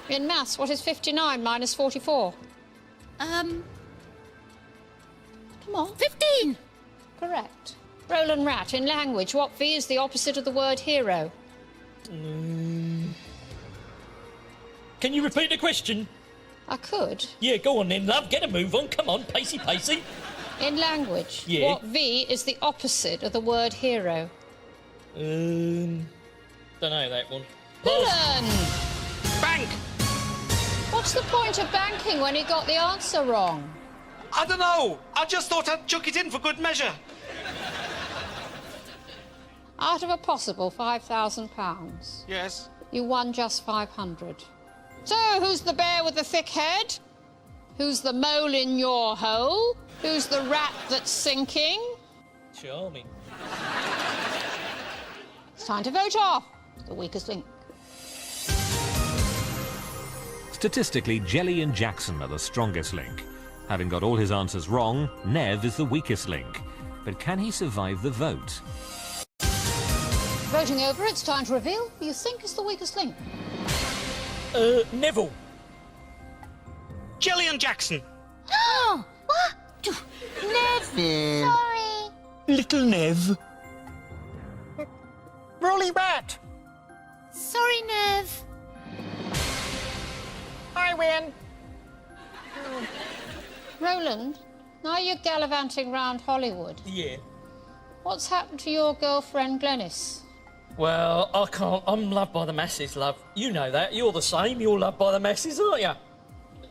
[SPEAKER 2] in maths, what is 59 minus 44? Come on.
[SPEAKER 6] 15.
[SPEAKER 2] Correct. Roland Rat, in language, what V is the opposite of the word hero?
[SPEAKER 4] Can you repeat the question?
[SPEAKER 2] I could.
[SPEAKER 4] Yeah, go on then, love. Get a move on. Come on, pacey, pacey.
[SPEAKER 2] In language,
[SPEAKER 4] Yeah.
[SPEAKER 2] what V is the opposite of the word hero?
[SPEAKER 4] Don't know that one.
[SPEAKER 2] Villain!
[SPEAKER 5] Bank!
[SPEAKER 2] What's the point of banking when he got the answer wrong?
[SPEAKER 5] I don't know. I just thought I'd chuck it in for good measure.
[SPEAKER 2] Out of a possible £5,000,
[SPEAKER 5] Yes.
[SPEAKER 2] you won just 500. So, who's the bear with the thick head? Who's the mole in your hole? Who's the rat that's sinking?
[SPEAKER 4] Charming.
[SPEAKER 2] It's time to vote off the weakest link.
[SPEAKER 1] Statistically, Jelly and Jackson are the strongest link. Having got all his answers wrong, Nev is the weakest link. But can he survive the vote?
[SPEAKER 2] Voting over, it's time to reveal who you think is the weakest link.
[SPEAKER 4] Neville.
[SPEAKER 5] Jelly and Jackson.
[SPEAKER 6] Oh, what?
[SPEAKER 7] Neville.
[SPEAKER 6] Sorry.
[SPEAKER 9] Little Nev.
[SPEAKER 11] Roly Rat.
[SPEAKER 6] Sorry, Nev.
[SPEAKER 11] I win.
[SPEAKER 2] Roland, now you're gallivanting round Hollywood.
[SPEAKER 4] Yeah.
[SPEAKER 2] What's happened to your girlfriend, Glenys?
[SPEAKER 4] Well, I can't. I'm loved by the masses, love. You know that. You're the same. You're loved by the masses, aren't you?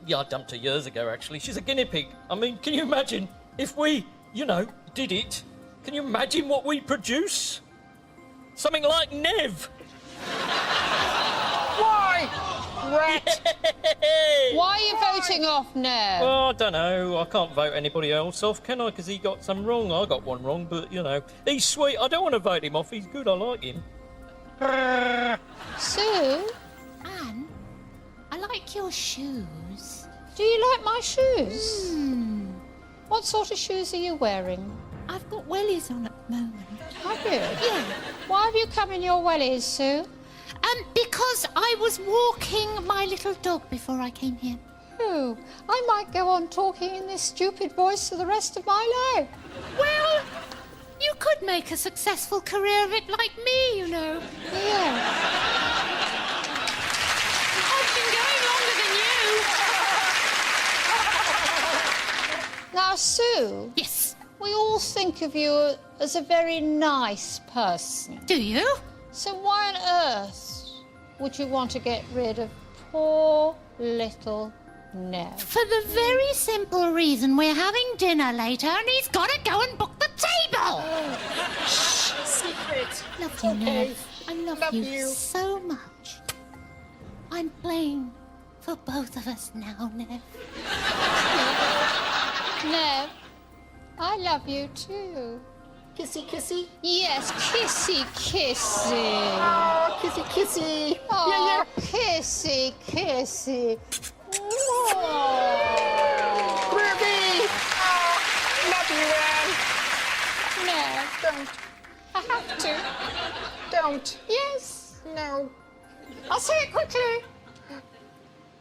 [SPEAKER 4] Yeah, I dumped her years ago, actually. She's a guinea pig. I mean, can you imagine if we, did it? Can you imagine what we produce? Something like Nev.
[SPEAKER 11] Why? Rat.
[SPEAKER 2] Why are you voting off Nev?
[SPEAKER 4] Well, I don't know. I can't vote anybody else off, can I? Because he got some wrong. I got one wrong, but, he's sweet. I don't want to vote him off. He's good. I like him.
[SPEAKER 2] Sue,
[SPEAKER 6] Anne, I like your shoes.
[SPEAKER 2] do you like my shoes? What sort of shoes are you wearing?
[SPEAKER 6] I've got wellies on at the moment.
[SPEAKER 2] Have you?
[SPEAKER 6] Yeah.
[SPEAKER 2] Why have you come in your wellies, Sue?
[SPEAKER 6] Because I was walking my little dog before I came here.
[SPEAKER 2] Oh, I might go on talking in this stupid voice for the rest of my life.
[SPEAKER 6] Well, you could make a successful career of it like me,
[SPEAKER 2] Yeah.
[SPEAKER 6] I've been going longer than you.
[SPEAKER 2] Now, Sue,
[SPEAKER 6] Yes.
[SPEAKER 2] we all think of you as a very nice person.
[SPEAKER 6] Do you?
[SPEAKER 2] So why on earth would you want to get rid of poor little Nev?
[SPEAKER 6] For the very simple reason we're having dinner later and he's got to go and book the table.
[SPEAKER 11] Secret.
[SPEAKER 6] Love you,
[SPEAKER 11] Okay.
[SPEAKER 6] Nev. I love
[SPEAKER 11] Love
[SPEAKER 6] you
[SPEAKER 11] you.
[SPEAKER 6] so much. I'm playing for both of us now, Nev.
[SPEAKER 2] Nev, I love you too.
[SPEAKER 11] Kissy, kissy.
[SPEAKER 2] Yes, kissy, kissy.
[SPEAKER 11] Oh, kissy, kissy.
[SPEAKER 2] Oh, kissy, kissy.
[SPEAKER 11] Ruby. Oh, love you, Anne.
[SPEAKER 2] Nev,
[SPEAKER 11] Don't.
[SPEAKER 2] I have to.
[SPEAKER 11] Don't.
[SPEAKER 2] Yes.
[SPEAKER 11] No.
[SPEAKER 2] I'll say it quickly.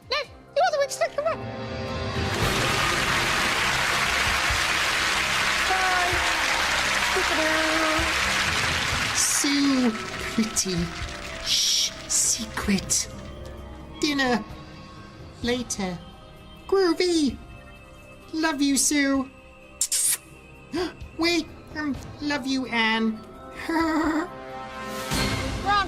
[SPEAKER 2] Nev, you're the weak link. Come on.
[SPEAKER 7] So pretty. Shh, secret. Dinner. Later. Groovy. Love you, Sue. Wait, love you, Anne.
[SPEAKER 2] Round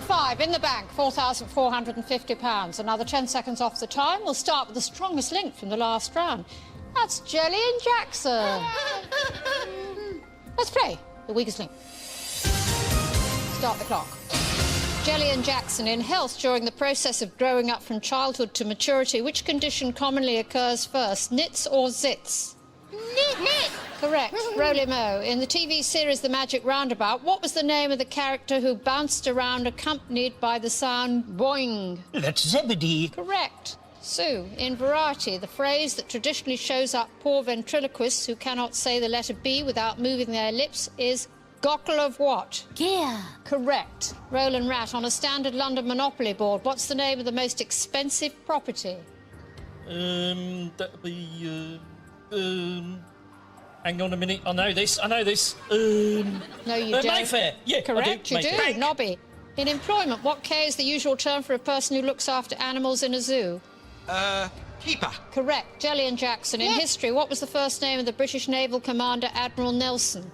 [SPEAKER 2] 5, in the bank, £4,450. Another 10 seconds off the time. We'll start with the strongest link from the last round. That's Jelly and Jackson. Let's play the weakest link. Start the clock. Jelly and Jackson, in health during the process of growing up from childhood to maturity, which condition commonly occurs first, nits or zits?
[SPEAKER 6] Nit.
[SPEAKER 2] Correct. Roly Mo. In the TV series The Magic Roundabout, what was the name of the character who bounced around accompanied by the sound boing?
[SPEAKER 9] That's Zebedee.
[SPEAKER 2] Correct. Sue, in Variety, the phrase that traditionally shows up poor ventriloquists who cannot say the letter B without moving their lips is gockel of what?
[SPEAKER 6] Gear.
[SPEAKER 2] Correct. Roland Rat, on a standard London Monopoly board, what's the name of the most expensive property?
[SPEAKER 4] That'd be, hang on a minute. I know this.
[SPEAKER 2] No, you don't.
[SPEAKER 4] Mayfair. Yeah,
[SPEAKER 2] Correct,
[SPEAKER 4] I
[SPEAKER 2] you do.
[SPEAKER 4] Mayfair.
[SPEAKER 2] Nobby. In employment, what K is the usual term for a person who looks after animals in a zoo?
[SPEAKER 5] Keeper.
[SPEAKER 2] Correct. Jelly and Jackson. In history, what was the first name of the British naval commander, Admiral Nelson?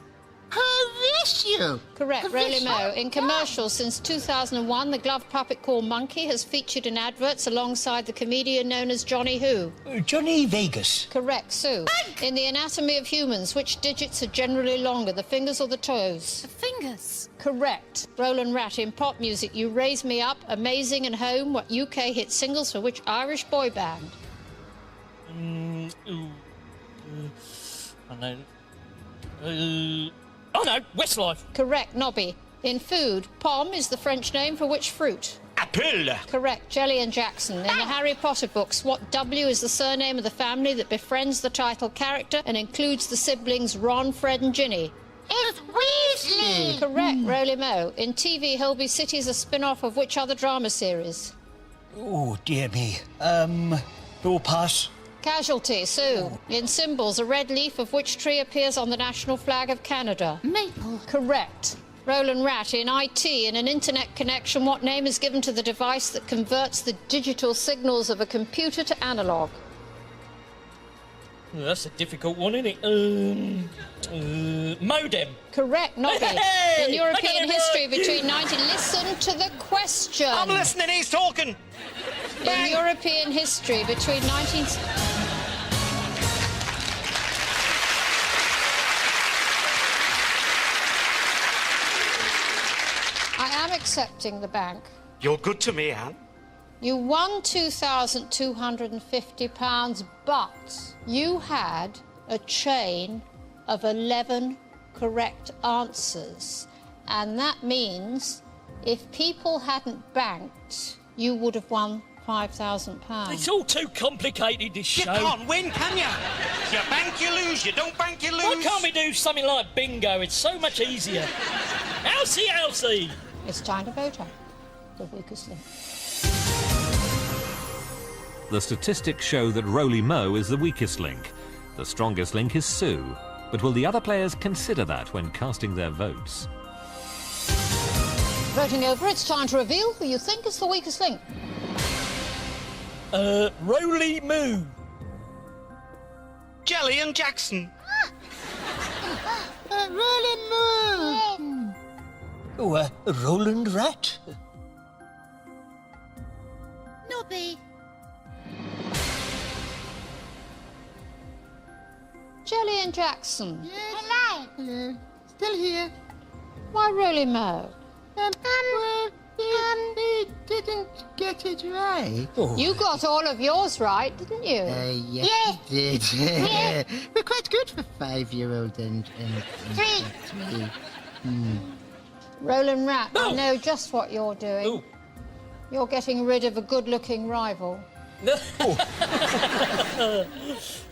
[SPEAKER 7] Horatio.
[SPEAKER 2] Correct. Roly Mo. In commercials, since 2001, the glove puppet called Monkey has featured in adverts alongside the comedian known as Johnny Who?
[SPEAKER 9] Johnny Vegas.
[SPEAKER 2] Correct. Sue. In the anatomy of humans, which digits are generally longer, the fingers or the toes?
[SPEAKER 6] The fingers.
[SPEAKER 2] Correct. Roland Rat. In pop music, You Raise Me Up, Amazing and Home, what UK hit singles for which Irish boy band?
[SPEAKER 4] I know. Oh no, Westlife.
[SPEAKER 2] Correct. Nobby. In food, pomme is the French name for which fruit?
[SPEAKER 9] Apple.
[SPEAKER 2] Correct. Jelly and Jackson. In the Harry Potter books, what W is the surname of the family that befriends the title character and includes the siblings Ron, Fred and Ginny?
[SPEAKER 6] It's Weasley.
[SPEAKER 2] Correct. Roly Mo. In TV, Holby City is a spin-off of which other drama series?
[SPEAKER 9] Oh, dear me. We'll pass.
[SPEAKER 2] Casualty. Sue. In symbols, a red leaf of which tree appears on the national flag of Canada?
[SPEAKER 6] Maple.
[SPEAKER 2] Correct. Roland Rat. In IT, in an internet connection, what name is given to the device that converts the digital signals of a computer to analog?
[SPEAKER 4] Well, that's a difficult one, isn't it? Modem.
[SPEAKER 2] Correct, Nobby.
[SPEAKER 4] Hey!
[SPEAKER 2] In European
[SPEAKER 4] I got it
[SPEAKER 2] history
[SPEAKER 4] right.
[SPEAKER 2] between 19... Listen to the question.
[SPEAKER 5] I'm listening, he's talking.
[SPEAKER 2] In European history between 19... I am accepting the bank.
[SPEAKER 5] You're good to me, Anne.
[SPEAKER 2] You won £2,250, but you had a chain of 11 correct answers. And that means if people hadn't banked, you would have won £5,000.
[SPEAKER 4] It's all too complicated, this
[SPEAKER 5] You
[SPEAKER 4] show.
[SPEAKER 5] can't win, can you? You bank, you lose. You don't bank, you lose.
[SPEAKER 4] Why can't we do something like bingo? It's so much easier. Elsie!
[SPEAKER 2] It's time to vote on the weakest link.
[SPEAKER 1] The statistics show that Roly Mo is the weakest link. The strongest link is Soo. But will the other players consider that when casting their votes?
[SPEAKER 2] Voting over, it's time to reveal who you think is the weakest link.
[SPEAKER 4] Roly Moo.
[SPEAKER 5] Jelly and Jackson.
[SPEAKER 7] Roland Moo.
[SPEAKER 9] Oh, Roland Rat.
[SPEAKER 6] Nobby.
[SPEAKER 2] Jelly and Jackson.
[SPEAKER 7] Hello. Hello. Still here.
[SPEAKER 2] Why Roly Mo?
[SPEAKER 7] They didn't get it right.
[SPEAKER 2] You got all of yours right, didn't you?
[SPEAKER 7] Yes, we did. We're quite good for 5-year-old and 3.
[SPEAKER 2] Roland Rat, I
[SPEAKER 4] Oh.
[SPEAKER 2] know just what you're doing.
[SPEAKER 4] Ooh.
[SPEAKER 2] You're getting rid of a good-looking rival.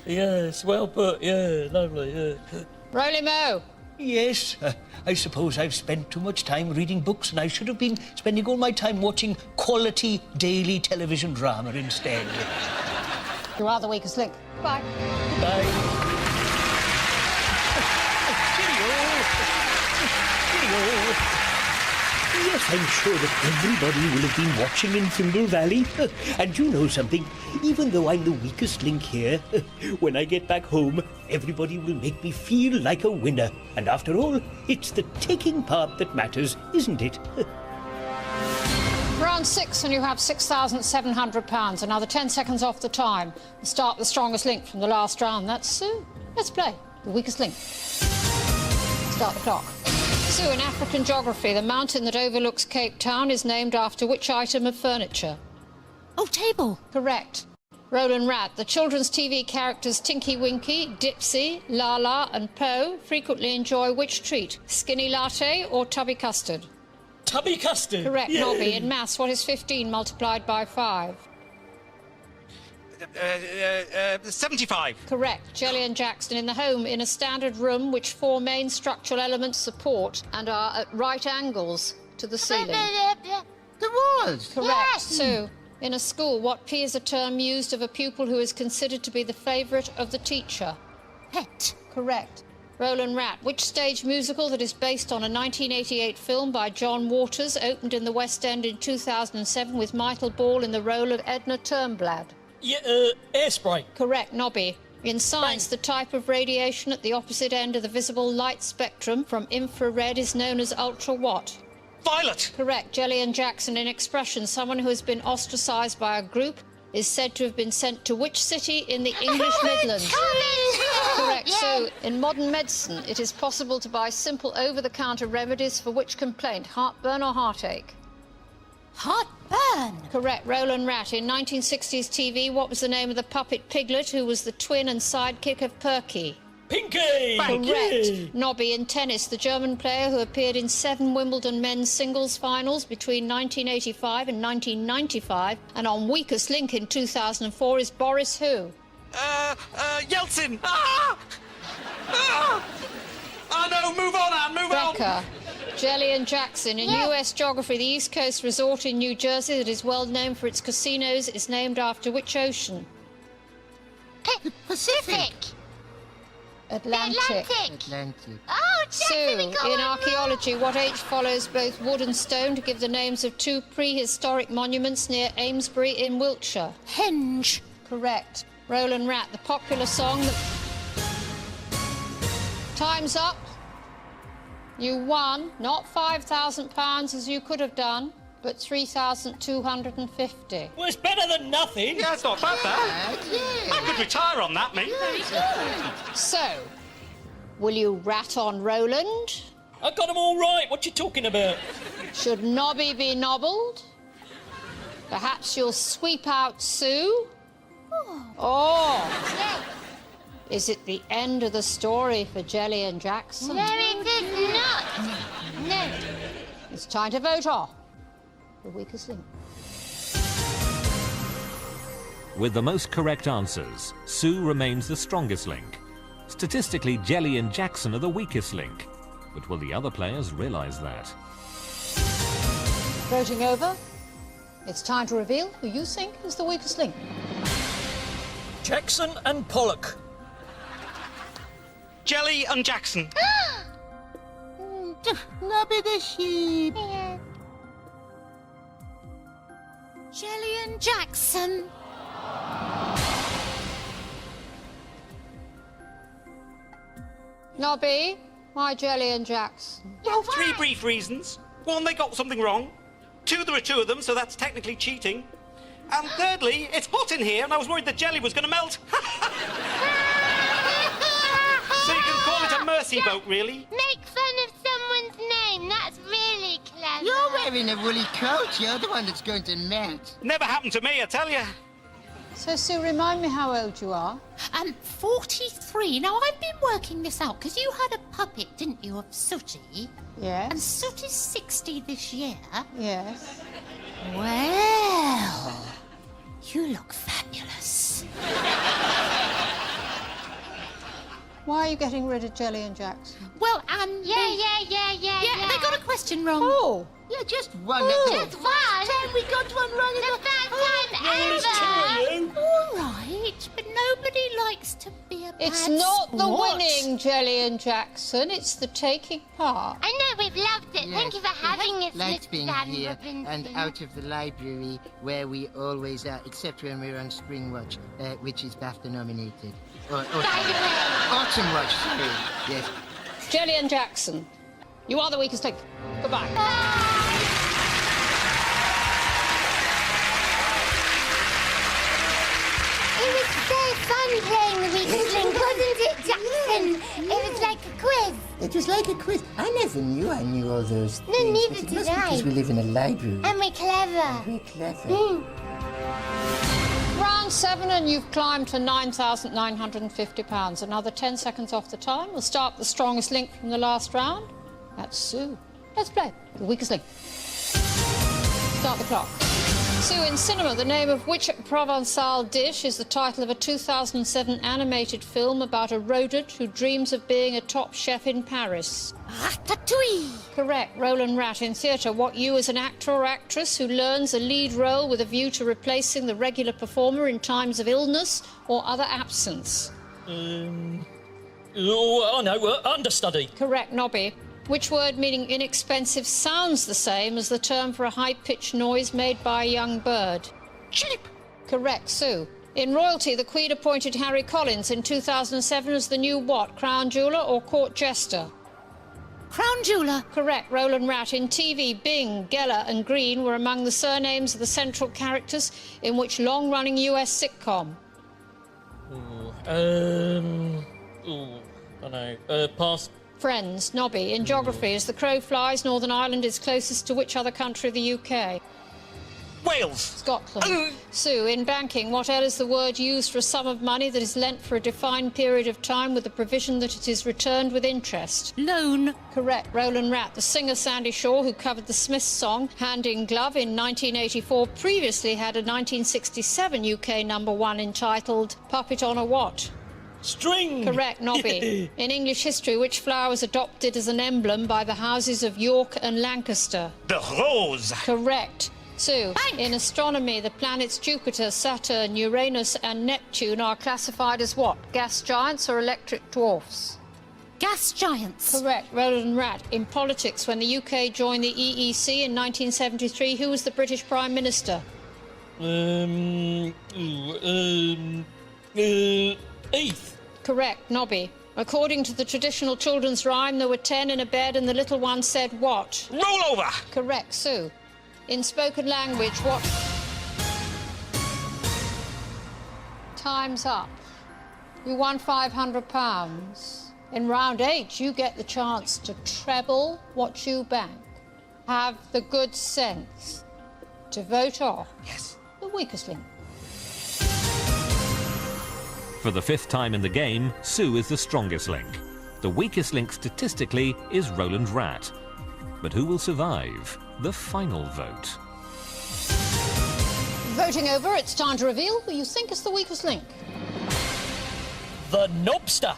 [SPEAKER 4] Yes, well put. Yeah, lovely. Yeah.
[SPEAKER 2] Roly Mo.
[SPEAKER 9] Yes, I suppose I've spent too much time reading books and I should have been spending all my time watching quality daily television drama instead.
[SPEAKER 2] You are the weakest link. Bye.
[SPEAKER 4] Bye.
[SPEAKER 9] Yes, I'm sure that everybody will have been watching in Fimble Valley. And you know something? Even though I'm the weakest link here, when I get back home, everybody will make me feel like a winner. And after all, it's the taking part that matters, isn't it?
[SPEAKER 2] Round 6 and you have £6,700. Another 10 seconds off the time. Start the strongest link from the last round. That's Soo. Let's play the weakest link. Start the clock. Soo, in African geography, the mountain that overlooks Cape Town is named after which item of furniture?
[SPEAKER 6] Oh, table.
[SPEAKER 2] Correct. Roland Rat, the children's TV characters Tinky Winky, Dipsy, Lala and Poe frequently enjoy which treat? Skinny latte or tubby custard?
[SPEAKER 4] Tubby custard.
[SPEAKER 2] Correct,
[SPEAKER 4] Yeah.
[SPEAKER 2] Nobby. In maths, what is 15 multiplied by 5?
[SPEAKER 5] 75.
[SPEAKER 2] Correct. Jelly and Jackson, in the home, in a standard room which 4 main structural elements support and are at right angles to the ceiling.
[SPEAKER 7] The walls.
[SPEAKER 2] Correct.
[SPEAKER 7] Yes.
[SPEAKER 2] Soo, in a school, what P is a term used of a pupil who is considered to be the favourite of the teacher?
[SPEAKER 6] Pet.
[SPEAKER 2] Correct. Roland Rat, which stage musical that is based on a 1988 film by John Waters opened in the West End in 2007 with Michael Ball in the role of Edna Turnblad?
[SPEAKER 4] Yeah, airspray.
[SPEAKER 2] Correct, Nobby. In science, the type of radiation at the opposite end of the visible light spectrum from infrared is known as ultra what?
[SPEAKER 5] Violet.
[SPEAKER 2] Correct. Jelly and Jackson, in expression, someone who has been ostracised by a group is said to have been sent to which city in the English Midlands? Correct. So, in modern medicine, it is possible to buy simple over-the-counter remedies for which complaint? Heartburn or heartache?
[SPEAKER 6] Heartburn.
[SPEAKER 2] Correct. Roland Rat. In 1960s TV, what was the name of the puppet piglet who was the twin and sidekick of Perky?
[SPEAKER 4] Pinky.
[SPEAKER 2] Correct. Nobby. In tennis, the German player who appeared in 7 Wimbledon men's singles finals between 1985 and 1995 and on weakest link in 2004 is Boris who?
[SPEAKER 5] Yeltsin. Ah! Ah! Oh, no, move on, Anne, move on.
[SPEAKER 2] Becker. Jelly and Jackson. In US geography, the East Coast resort in New Jersey that is well known for its casinos is named after which ocean?
[SPEAKER 6] Pacific.
[SPEAKER 2] Atlantic.
[SPEAKER 7] Atlantic.
[SPEAKER 6] Oh,
[SPEAKER 2] Soo,
[SPEAKER 6] Jackson, go
[SPEAKER 2] in
[SPEAKER 6] on,
[SPEAKER 2] archaeology, what H follows both wood and stone to give the names of 2 prehistoric monuments near Amesbury in Wiltshire?
[SPEAKER 6] Henge.
[SPEAKER 2] Correct. Roland Rat, the popular song that... Time's up. You won, not £5,000 as you could have done, but 3,250.
[SPEAKER 4] Well, it's better than nothing.
[SPEAKER 5] Yeah, it's not bad, that. I could retire on that, mate.
[SPEAKER 2] So, will you rat on Roland?
[SPEAKER 4] I got them all right. What you talking about?
[SPEAKER 2] Should Nobby be nobbled? Perhaps you'll sweep out Soo? Or is it the end of the story for Jelly and Jackson?
[SPEAKER 6] No, it is not. No.
[SPEAKER 2] It's time to vote off the weakest link.
[SPEAKER 1] With the most correct answers, Soo remains the strongest link. Statistically, Jelly and Jackson are the weakest link. But will the other players realise that?
[SPEAKER 2] Voting over. It's time to reveal who you think is the weakest link.
[SPEAKER 4] Jackson and Pollock.
[SPEAKER 5] Jelly and Jackson.
[SPEAKER 7] Nobby the sheep.
[SPEAKER 6] Yeah. Jelly and Jackson.
[SPEAKER 2] Nobby, why Jelly and Jackson?
[SPEAKER 5] Well, 3 brief reasons. 1, they got something wrong. 2, there are 2 of them, so that's technically cheating. And thirdly, it's hot in here, and I was worried that Jelly was going to melt. So you can call it a mercy boat, really.
[SPEAKER 6] Make fun of someone's name. That's really clever.
[SPEAKER 7] You're wearing a woolly coat. You're the one that's going to melt.
[SPEAKER 5] Never happened to me, I tell you.
[SPEAKER 2] So, Sue, remind me how old you are.
[SPEAKER 6] 43. Now, I've been working this out, because you had a puppet, didn't you, of Sooty?
[SPEAKER 2] Yes.
[SPEAKER 6] And Sooty's 60 this year.
[SPEAKER 2] Yes.
[SPEAKER 6] Well, you look fabulous.
[SPEAKER 2] Why are you getting rid of Jelly and Jackson?
[SPEAKER 6] Well, Yeah, they got a question wrong.
[SPEAKER 2] Oh!
[SPEAKER 7] Yeah, just one.
[SPEAKER 6] Just one?
[SPEAKER 7] Time we got one wrong.
[SPEAKER 6] The first time ever. All right, but nobody likes to be a bad
[SPEAKER 2] It's not the
[SPEAKER 6] sport.
[SPEAKER 2] winning, Jelly and Jackson. It's the taking part.
[SPEAKER 6] I know, we've loved it. Thank you for having us,
[SPEAKER 7] Likes
[SPEAKER 6] Mr.
[SPEAKER 7] being
[SPEAKER 6] Dan
[SPEAKER 7] here
[SPEAKER 6] Robinson.
[SPEAKER 7] and out of the library where we always are, except when we're on Spring Watch, which is BAFTA nominated. Or
[SPEAKER 6] By the way,
[SPEAKER 7] Autumn Watch, sorry. Yes.
[SPEAKER 2] Jelly and Jackson, you are the weakest link. Goodbye.
[SPEAKER 6] it was so fun playing the weakest link, wasn't it, Jackson? It was like a quiz.
[SPEAKER 7] It was like a quiz. I never knew I knew all those
[SPEAKER 6] No,
[SPEAKER 7] things.
[SPEAKER 6] neither
[SPEAKER 7] but it
[SPEAKER 6] did
[SPEAKER 7] must be
[SPEAKER 6] I.
[SPEAKER 7] because we live in a library.
[SPEAKER 6] And we're clever.
[SPEAKER 7] Very clever.
[SPEAKER 2] Round 7 and you've climbed to £9,950. Another 10 seconds off the time. We'll start the strongest link from the last round. That's Sue. Let's play the weakest link. Start the clock. Sue, in cinema, the name of which Provençal dish is the title of a 2007 animated film about a rodent who dreams of being a top chef in Paris?
[SPEAKER 6] Ratatouille.
[SPEAKER 2] Correct. Roland Rat, in theatre, what you as an actor or actress who learns a lead role with a view to replacing the regular performer in times of illness or other absence?
[SPEAKER 4] Understudy.
[SPEAKER 2] Correct. Nobby. Which word meaning inexpensive sounds the same as the term for a high-pitched noise made by a young bird?
[SPEAKER 5] Cheap.
[SPEAKER 2] Correct. Sue. In royalty, the Queen appointed Harry Collins in 2007 as the new what? Crown jeweller or court jester?
[SPEAKER 6] Crown jeweller.
[SPEAKER 2] Correct. Roland Rat. In TV, Bing, Geller and Green were among the surnames of the central characters in which long-running US sitcom?
[SPEAKER 4] I know. Pass.
[SPEAKER 2] Friends. Nobby. In geography, as the crow flies, Northern Ireland is closest to which other country of the UK?
[SPEAKER 5] Wales.
[SPEAKER 2] Scotland. Sue, in banking, what L is the word used for a sum of money that is lent for a defined period of time with the provision that it is returned with interest?
[SPEAKER 6] Loan.
[SPEAKER 2] Correct. Roland Rat. The singer Sandy Shaw, who covered the Smiths song Hand in Glove in 1984, previously had a 1967 UK #1 entitled Puppet on a What?
[SPEAKER 4] String.
[SPEAKER 2] Correct. Nobby. In English history, which flower was adopted as an emblem by the houses of York and Lancaster?
[SPEAKER 5] The rose.
[SPEAKER 2] Correct. Sue,
[SPEAKER 6] Bank.
[SPEAKER 2] in astronomy, the planets Jupiter, Saturn, Uranus and Neptune are classified as what? Gas giants or electric dwarfs?
[SPEAKER 6] Gas giants.
[SPEAKER 2] Correct. Roland Rat. In politics, when the UK joined the EEC in 1973, who was the British Prime Minister?
[SPEAKER 4] Heath.
[SPEAKER 2] Correct, Nobby. According to the traditional children's rhyme, there were 10 in a bed and the little one said what?
[SPEAKER 5] Roll over!
[SPEAKER 2] Correct, Sue. In spoken language, what? Time's up. You won £500. In round 8, you get the chance to treble what you bank. Have the good sense to vote off the weakest link.
[SPEAKER 1] For the 5th time in the game, Sue is the strongest link. The weakest link statistically is Roland Rat. But who will survive the final vote?
[SPEAKER 2] Voting over, it's time to reveal who you think is the weakest link.
[SPEAKER 4] The Knobster.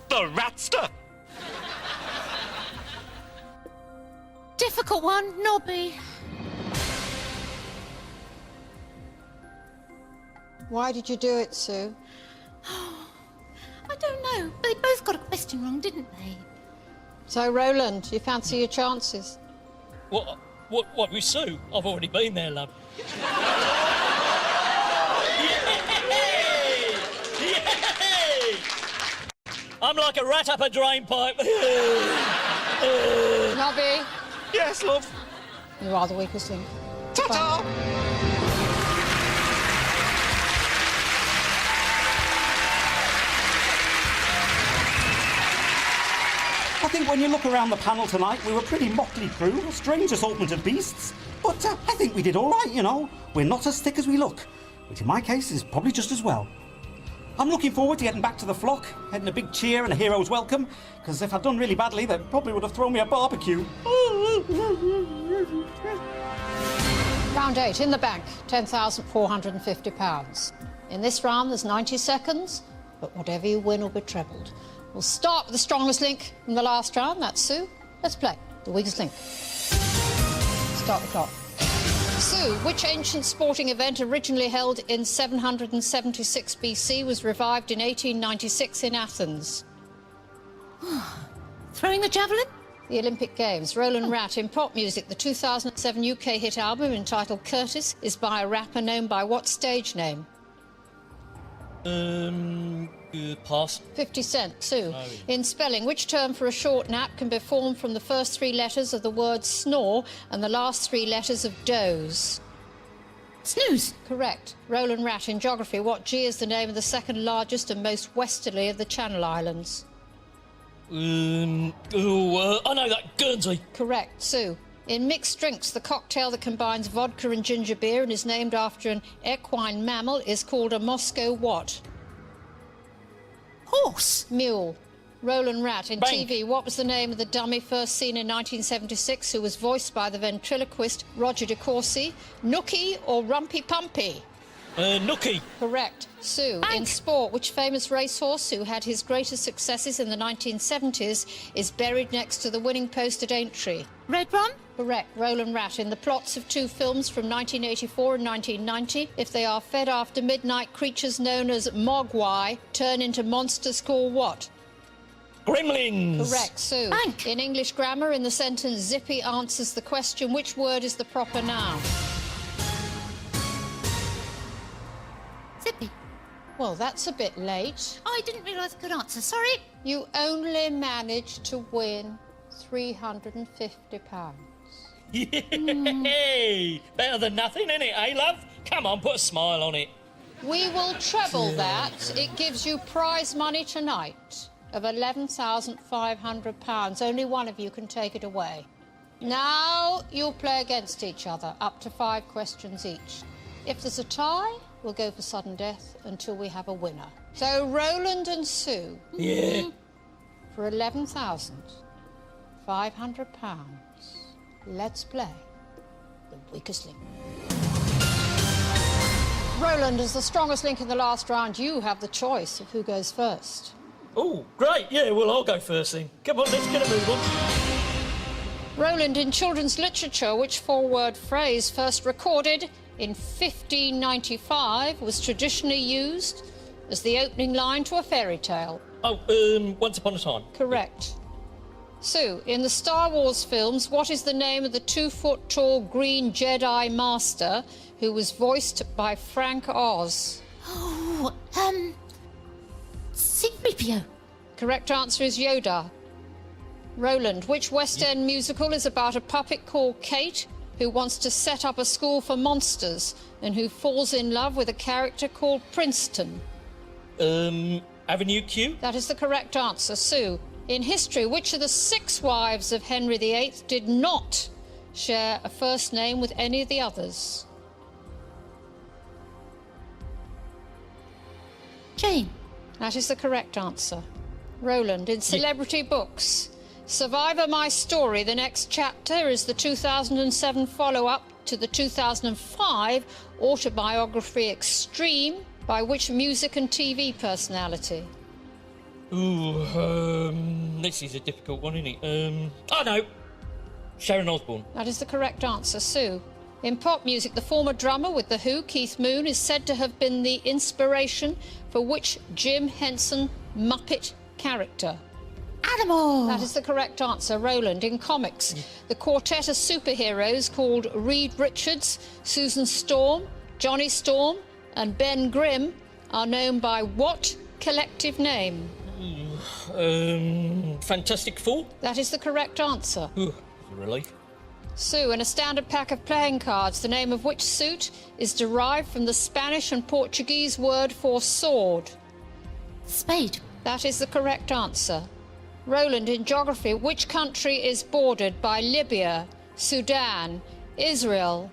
[SPEAKER 5] The Ratster!
[SPEAKER 6] Difficult one, Nobby.
[SPEAKER 2] Why did you do it, Sue?
[SPEAKER 6] I don't know. They both got a question wrong, didn't they?
[SPEAKER 2] So, Roland, you fancy your chances?
[SPEAKER 4] What with Sue? I've already been there, love. Yay! Yay! I'm like a rat up a drain pipe.
[SPEAKER 2] Nobby,
[SPEAKER 5] Yes, love.
[SPEAKER 2] you are the weakest link.
[SPEAKER 5] Ta-ta!
[SPEAKER 12] I think when you look around the panel tonight, we were a pretty motley crew, a strange assortment of beasts. But I think we did all right, you know. We're not as thick as we look, which in my case is probably just as well. I'm looking forward to getting back to the flock, heading a big cheer and a hero's welcome, because if I'd done really badly, they probably would have thrown me a barbecue.
[SPEAKER 2] Round 8, in the bank, £10,450. In this round, there's 90 seconds, but whatever you win will be trebled. We'll start with the strongest link from the last round, that's Sue. Let's play the weakest link. Start the clock. Sue, which ancient sporting event originally held in 776 BC was revived in 1896 in Athens?
[SPEAKER 6] Throwing the javelin?
[SPEAKER 2] The Olympic Games. Roland Rat. In pop music, the 2007 UK hit album entitled Curtis is by a rapper known by what stage name?
[SPEAKER 4] Pass.
[SPEAKER 2] 50 Cent. Sue.
[SPEAKER 4] Oh, yeah.
[SPEAKER 2] In spelling, which term for a short nap can be formed from the first 3 letters of the word snore and the last 3 letters of doze?
[SPEAKER 6] Snooze.
[SPEAKER 2] Correct. Roland Rat. In geography, what G is the name of the second largest and most westerly of the Channel Islands?
[SPEAKER 4] I know that, Guernsey.
[SPEAKER 2] Correct. Sue. In mixed drinks, the cocktail that combines vodka and ginger beer and is named after an equine mammal is called a Moscow what?
[SPEAKER 6] Horse.
[SPEAKER 2] Mule. Roland Rat. In
[SPEAKER 4] Bank.
[SPEAKER 2] TV, what was the name of the dummy first seen in 1976 who was voiced by the ventriloquist Roger de Courcy? Nookie or Rumpy Pumpy?
[SPEAKER 4] Nookie.
[SPEAKER 2] Correct. Sue.
[SPEAKER 6] Bank.
[SPEAKER 2] In sport, which famous racehorse who had his greatest successes in the 1970s is buried next to the winning post at Aintree?
[SPEAKER 6] Red Rum.
[SPEAKER 2] Correct. Roland Rat. In the plots of 2 films from 1984 and 1990, if they are fed after midnight, creatures known as mogwai turn into monsters called what?
[SPEAKER 4] Gremlins.
[SPEAKER 2] Correct. Sue.
[SPEAKER 6] Bank.
[SPEAKER 2] In English grammar, in the sentence Zippy answers the question, which word is the proper noun?
[SPEAKER 6] Zippy.
[SPEAKER 2] Well, that's a bit late.
[SPEAKER 6] I didn't realise I could answer. Sorry.
[SPEAKER 2] You only managed to win £350.
[SPEAKER 4] Yay! Better than nothing, innit, eh, love? Come on, put a smile on it.
[SPEAKER 2] We will treble that. It gives you prize money tonight of £11,500. Only one of you can take it away. Now you'll play against each other, up to 5 questions each. If there's a tie, we'll go for sudden death until we have a winner. So Roland and Sue,
[SPEAKER 4] Yeah.
[SPEAKER 2] for £11,500, let's play the weakest link. Roland, as the strongest link in the last round, you have the choice of who goes first.
[SPEAKER 4] Oh, great. Yeah, well, I'll go first then. Come on, let's get a move on.
[SPEAKER 2] Roland, in children's literature, which 4-word phrase, first recorded in 1595, was traditionally used as the opening line to a fairy tale?
[SPEAKER 4] Oh, Once Upon a Time.
[SPEAKER 2] Correct. Sue, in the Star Wars films, what is the name of the 2-foot-tall green Jedi Master who was voiced by Frank Oz?
[SPEAKER 6] Oh, CBeebies.
[SPEAKER 2] Correct answer is Yoda. Roland, which West End musical is about a puppet called Kate who wants to set up a school for monsters and who falls in love with a character called Princeton?
[SPEAKER 4] Avenue Q?
[SPEAKER 2] That is the correct answer. Sue, in history, which of the 6 wives of Henry VIII did not share a first name with any of the others?
[SPEAKER 6] Jane.
[SPEAKER 2] That is the correct answer. Roland, in celebrity books, Survivor My Story, the next chapter, is the 2007 follow-up to the 2005 autobiography Extreme by which music and TV personality?
[SPEAKER 4] Ooh, this is a difficult one, isn't it? I know. Sharon Osbourne.
[SPEAKER 2] That is the correct answer. Sue, in pop music, the former drummer with The Who, Keith Moon, is said to have been the inspiration for which Jim Henson Muppet character?
[SPEAKER 6] Animal.
[SPEAKER 2] That is the correct answer. Roland, in comics, the quartet of superheroes called Reed Richards, Susan Storm, Johnny Storm and Ben Grimm are known by what collective name?
[SPEAKER 4] Fantastic Four?
[SPEAKER 2] That is the correct answer.
[SPEAKER 4] Ooh, that's a relief.
[SPEAKER 2] Sue, in a standard pack of playing cards, the name of which suit is derived from the Spanish and Portuguese word for sword?
[SPEAKER 6] Spade.
[SPEAKER 2] That is the correct answer. Roland, in geography, which country is bordered by Libya, Sudan, Israel,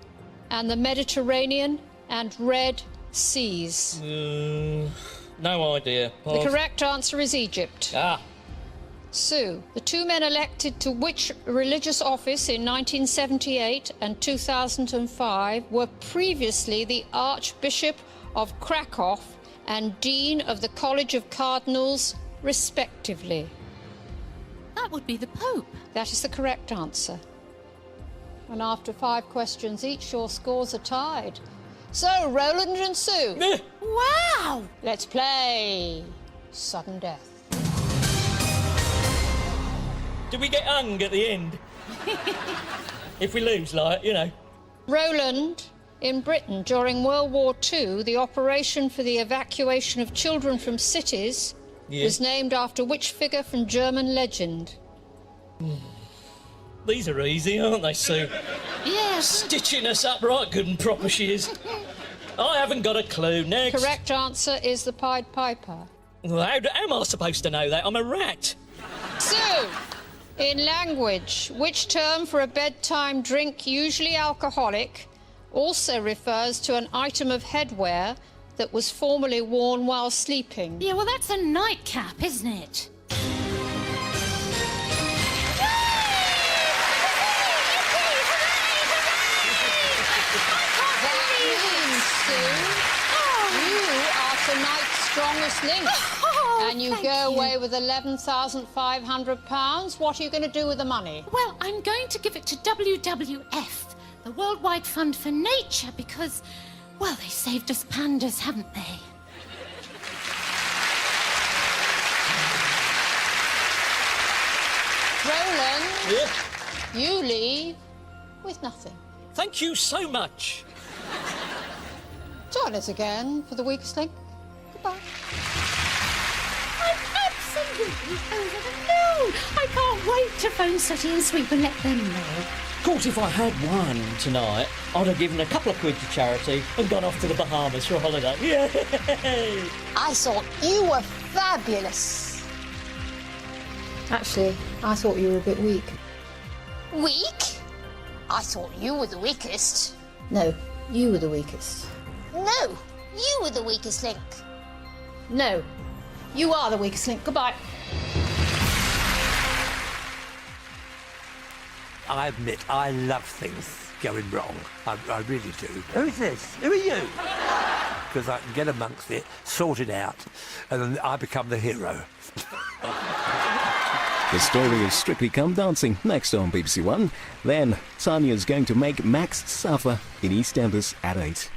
[SPEAKER 2] and the Mediterranean and Red Seas?
[SPEAKER 4] No idea.
[SPEAKER 2] The correct answer is Egypt.
[SPEAKER 4] Ah.
[SPEAKER 2] Sue, the 2 men elected to which religious office in 1978 and 2005 were previously the Archbishop of Krakow and Dean of the College of Cardinals, respectively?
[SPEAKER 6] That would be the Pope.
[SPEAKER 2] That is the correct answer. And after 5 questions each, your scores are tied. So, Roland and Sue.
[SPEAKER 6] Wow!
[SPEAKER 2] Let's play Sudden Death.
[SPEAKER 4] Do we get hung at the end? If we lose, like, you know.
[SPEAKER 2] Roland, in Britain during World War II, the operation for the evacuation of children from cities was named after which figure from German legend?
[SPEAKER 4] These are easy, aren't they, Sue?
[SPEAKER 6] Yes.
[SPEAKER 4] Stitching us up right good and proper she is. I haven't got a clue. Next.
[SPEAKER 2] Correct answer is the Pied Piper.
[SPEAKER 4] Well, how am I supposed to know that? I'm a rat.
[SPEAKER 2] Sue, in language, which term for a bedtime drink, usually alcoholic, also refers to an item of headwear that was formerly worn while sleeping?
[SPEAKER 6] Yeah, well, that's a nightcap, isn't it?
[SPEAKER 2] Tonight's strongest link. And you go away with £11,500. What are you going to do with the money?
[SPEAKER 6] Well, I'm going to give it to WWF, the Worldwide Fund for Nature, because, well, they saved us pandas, haven't they?
[SPEAKER 2] Roland, you leave with nothing.
[SPEAKER 4] Thank you so much.
[SPEAKER 2] Join us again for the weakest link. Goodbye.
[SPEAKER 6] I'm absolutely over the moon. I can't wait to phone Sooty and Sweep and let them know.
[SPEAKER 4] Of course, if I had won tonight, I'd have given a couple of quid to charity and gone off to the Bahamas for a holiday. Yay!
[SPEAKER 2] I thought you were fabulous. Actually, I thought you were a bit weak.
[SPEAKER 6] Weak? I thought you were the weakest.
[SPEAKER 2] No, you were the weakest.
[SPEAKER 6] No, you were the weakest link.
[SPEAKER 2] No, you are the weakest link. Goodbye.
[SPEAKER 3] I admit, I love things going wrong. I really do. Who's this? Who are you? Because I can get amongst it, sort it out, and then I become the hero.
[SPEAKER 13] The story of Strictly Come Dancing next on BBC One. Then Tanya's going to make Max suffer in EastEnders at 8.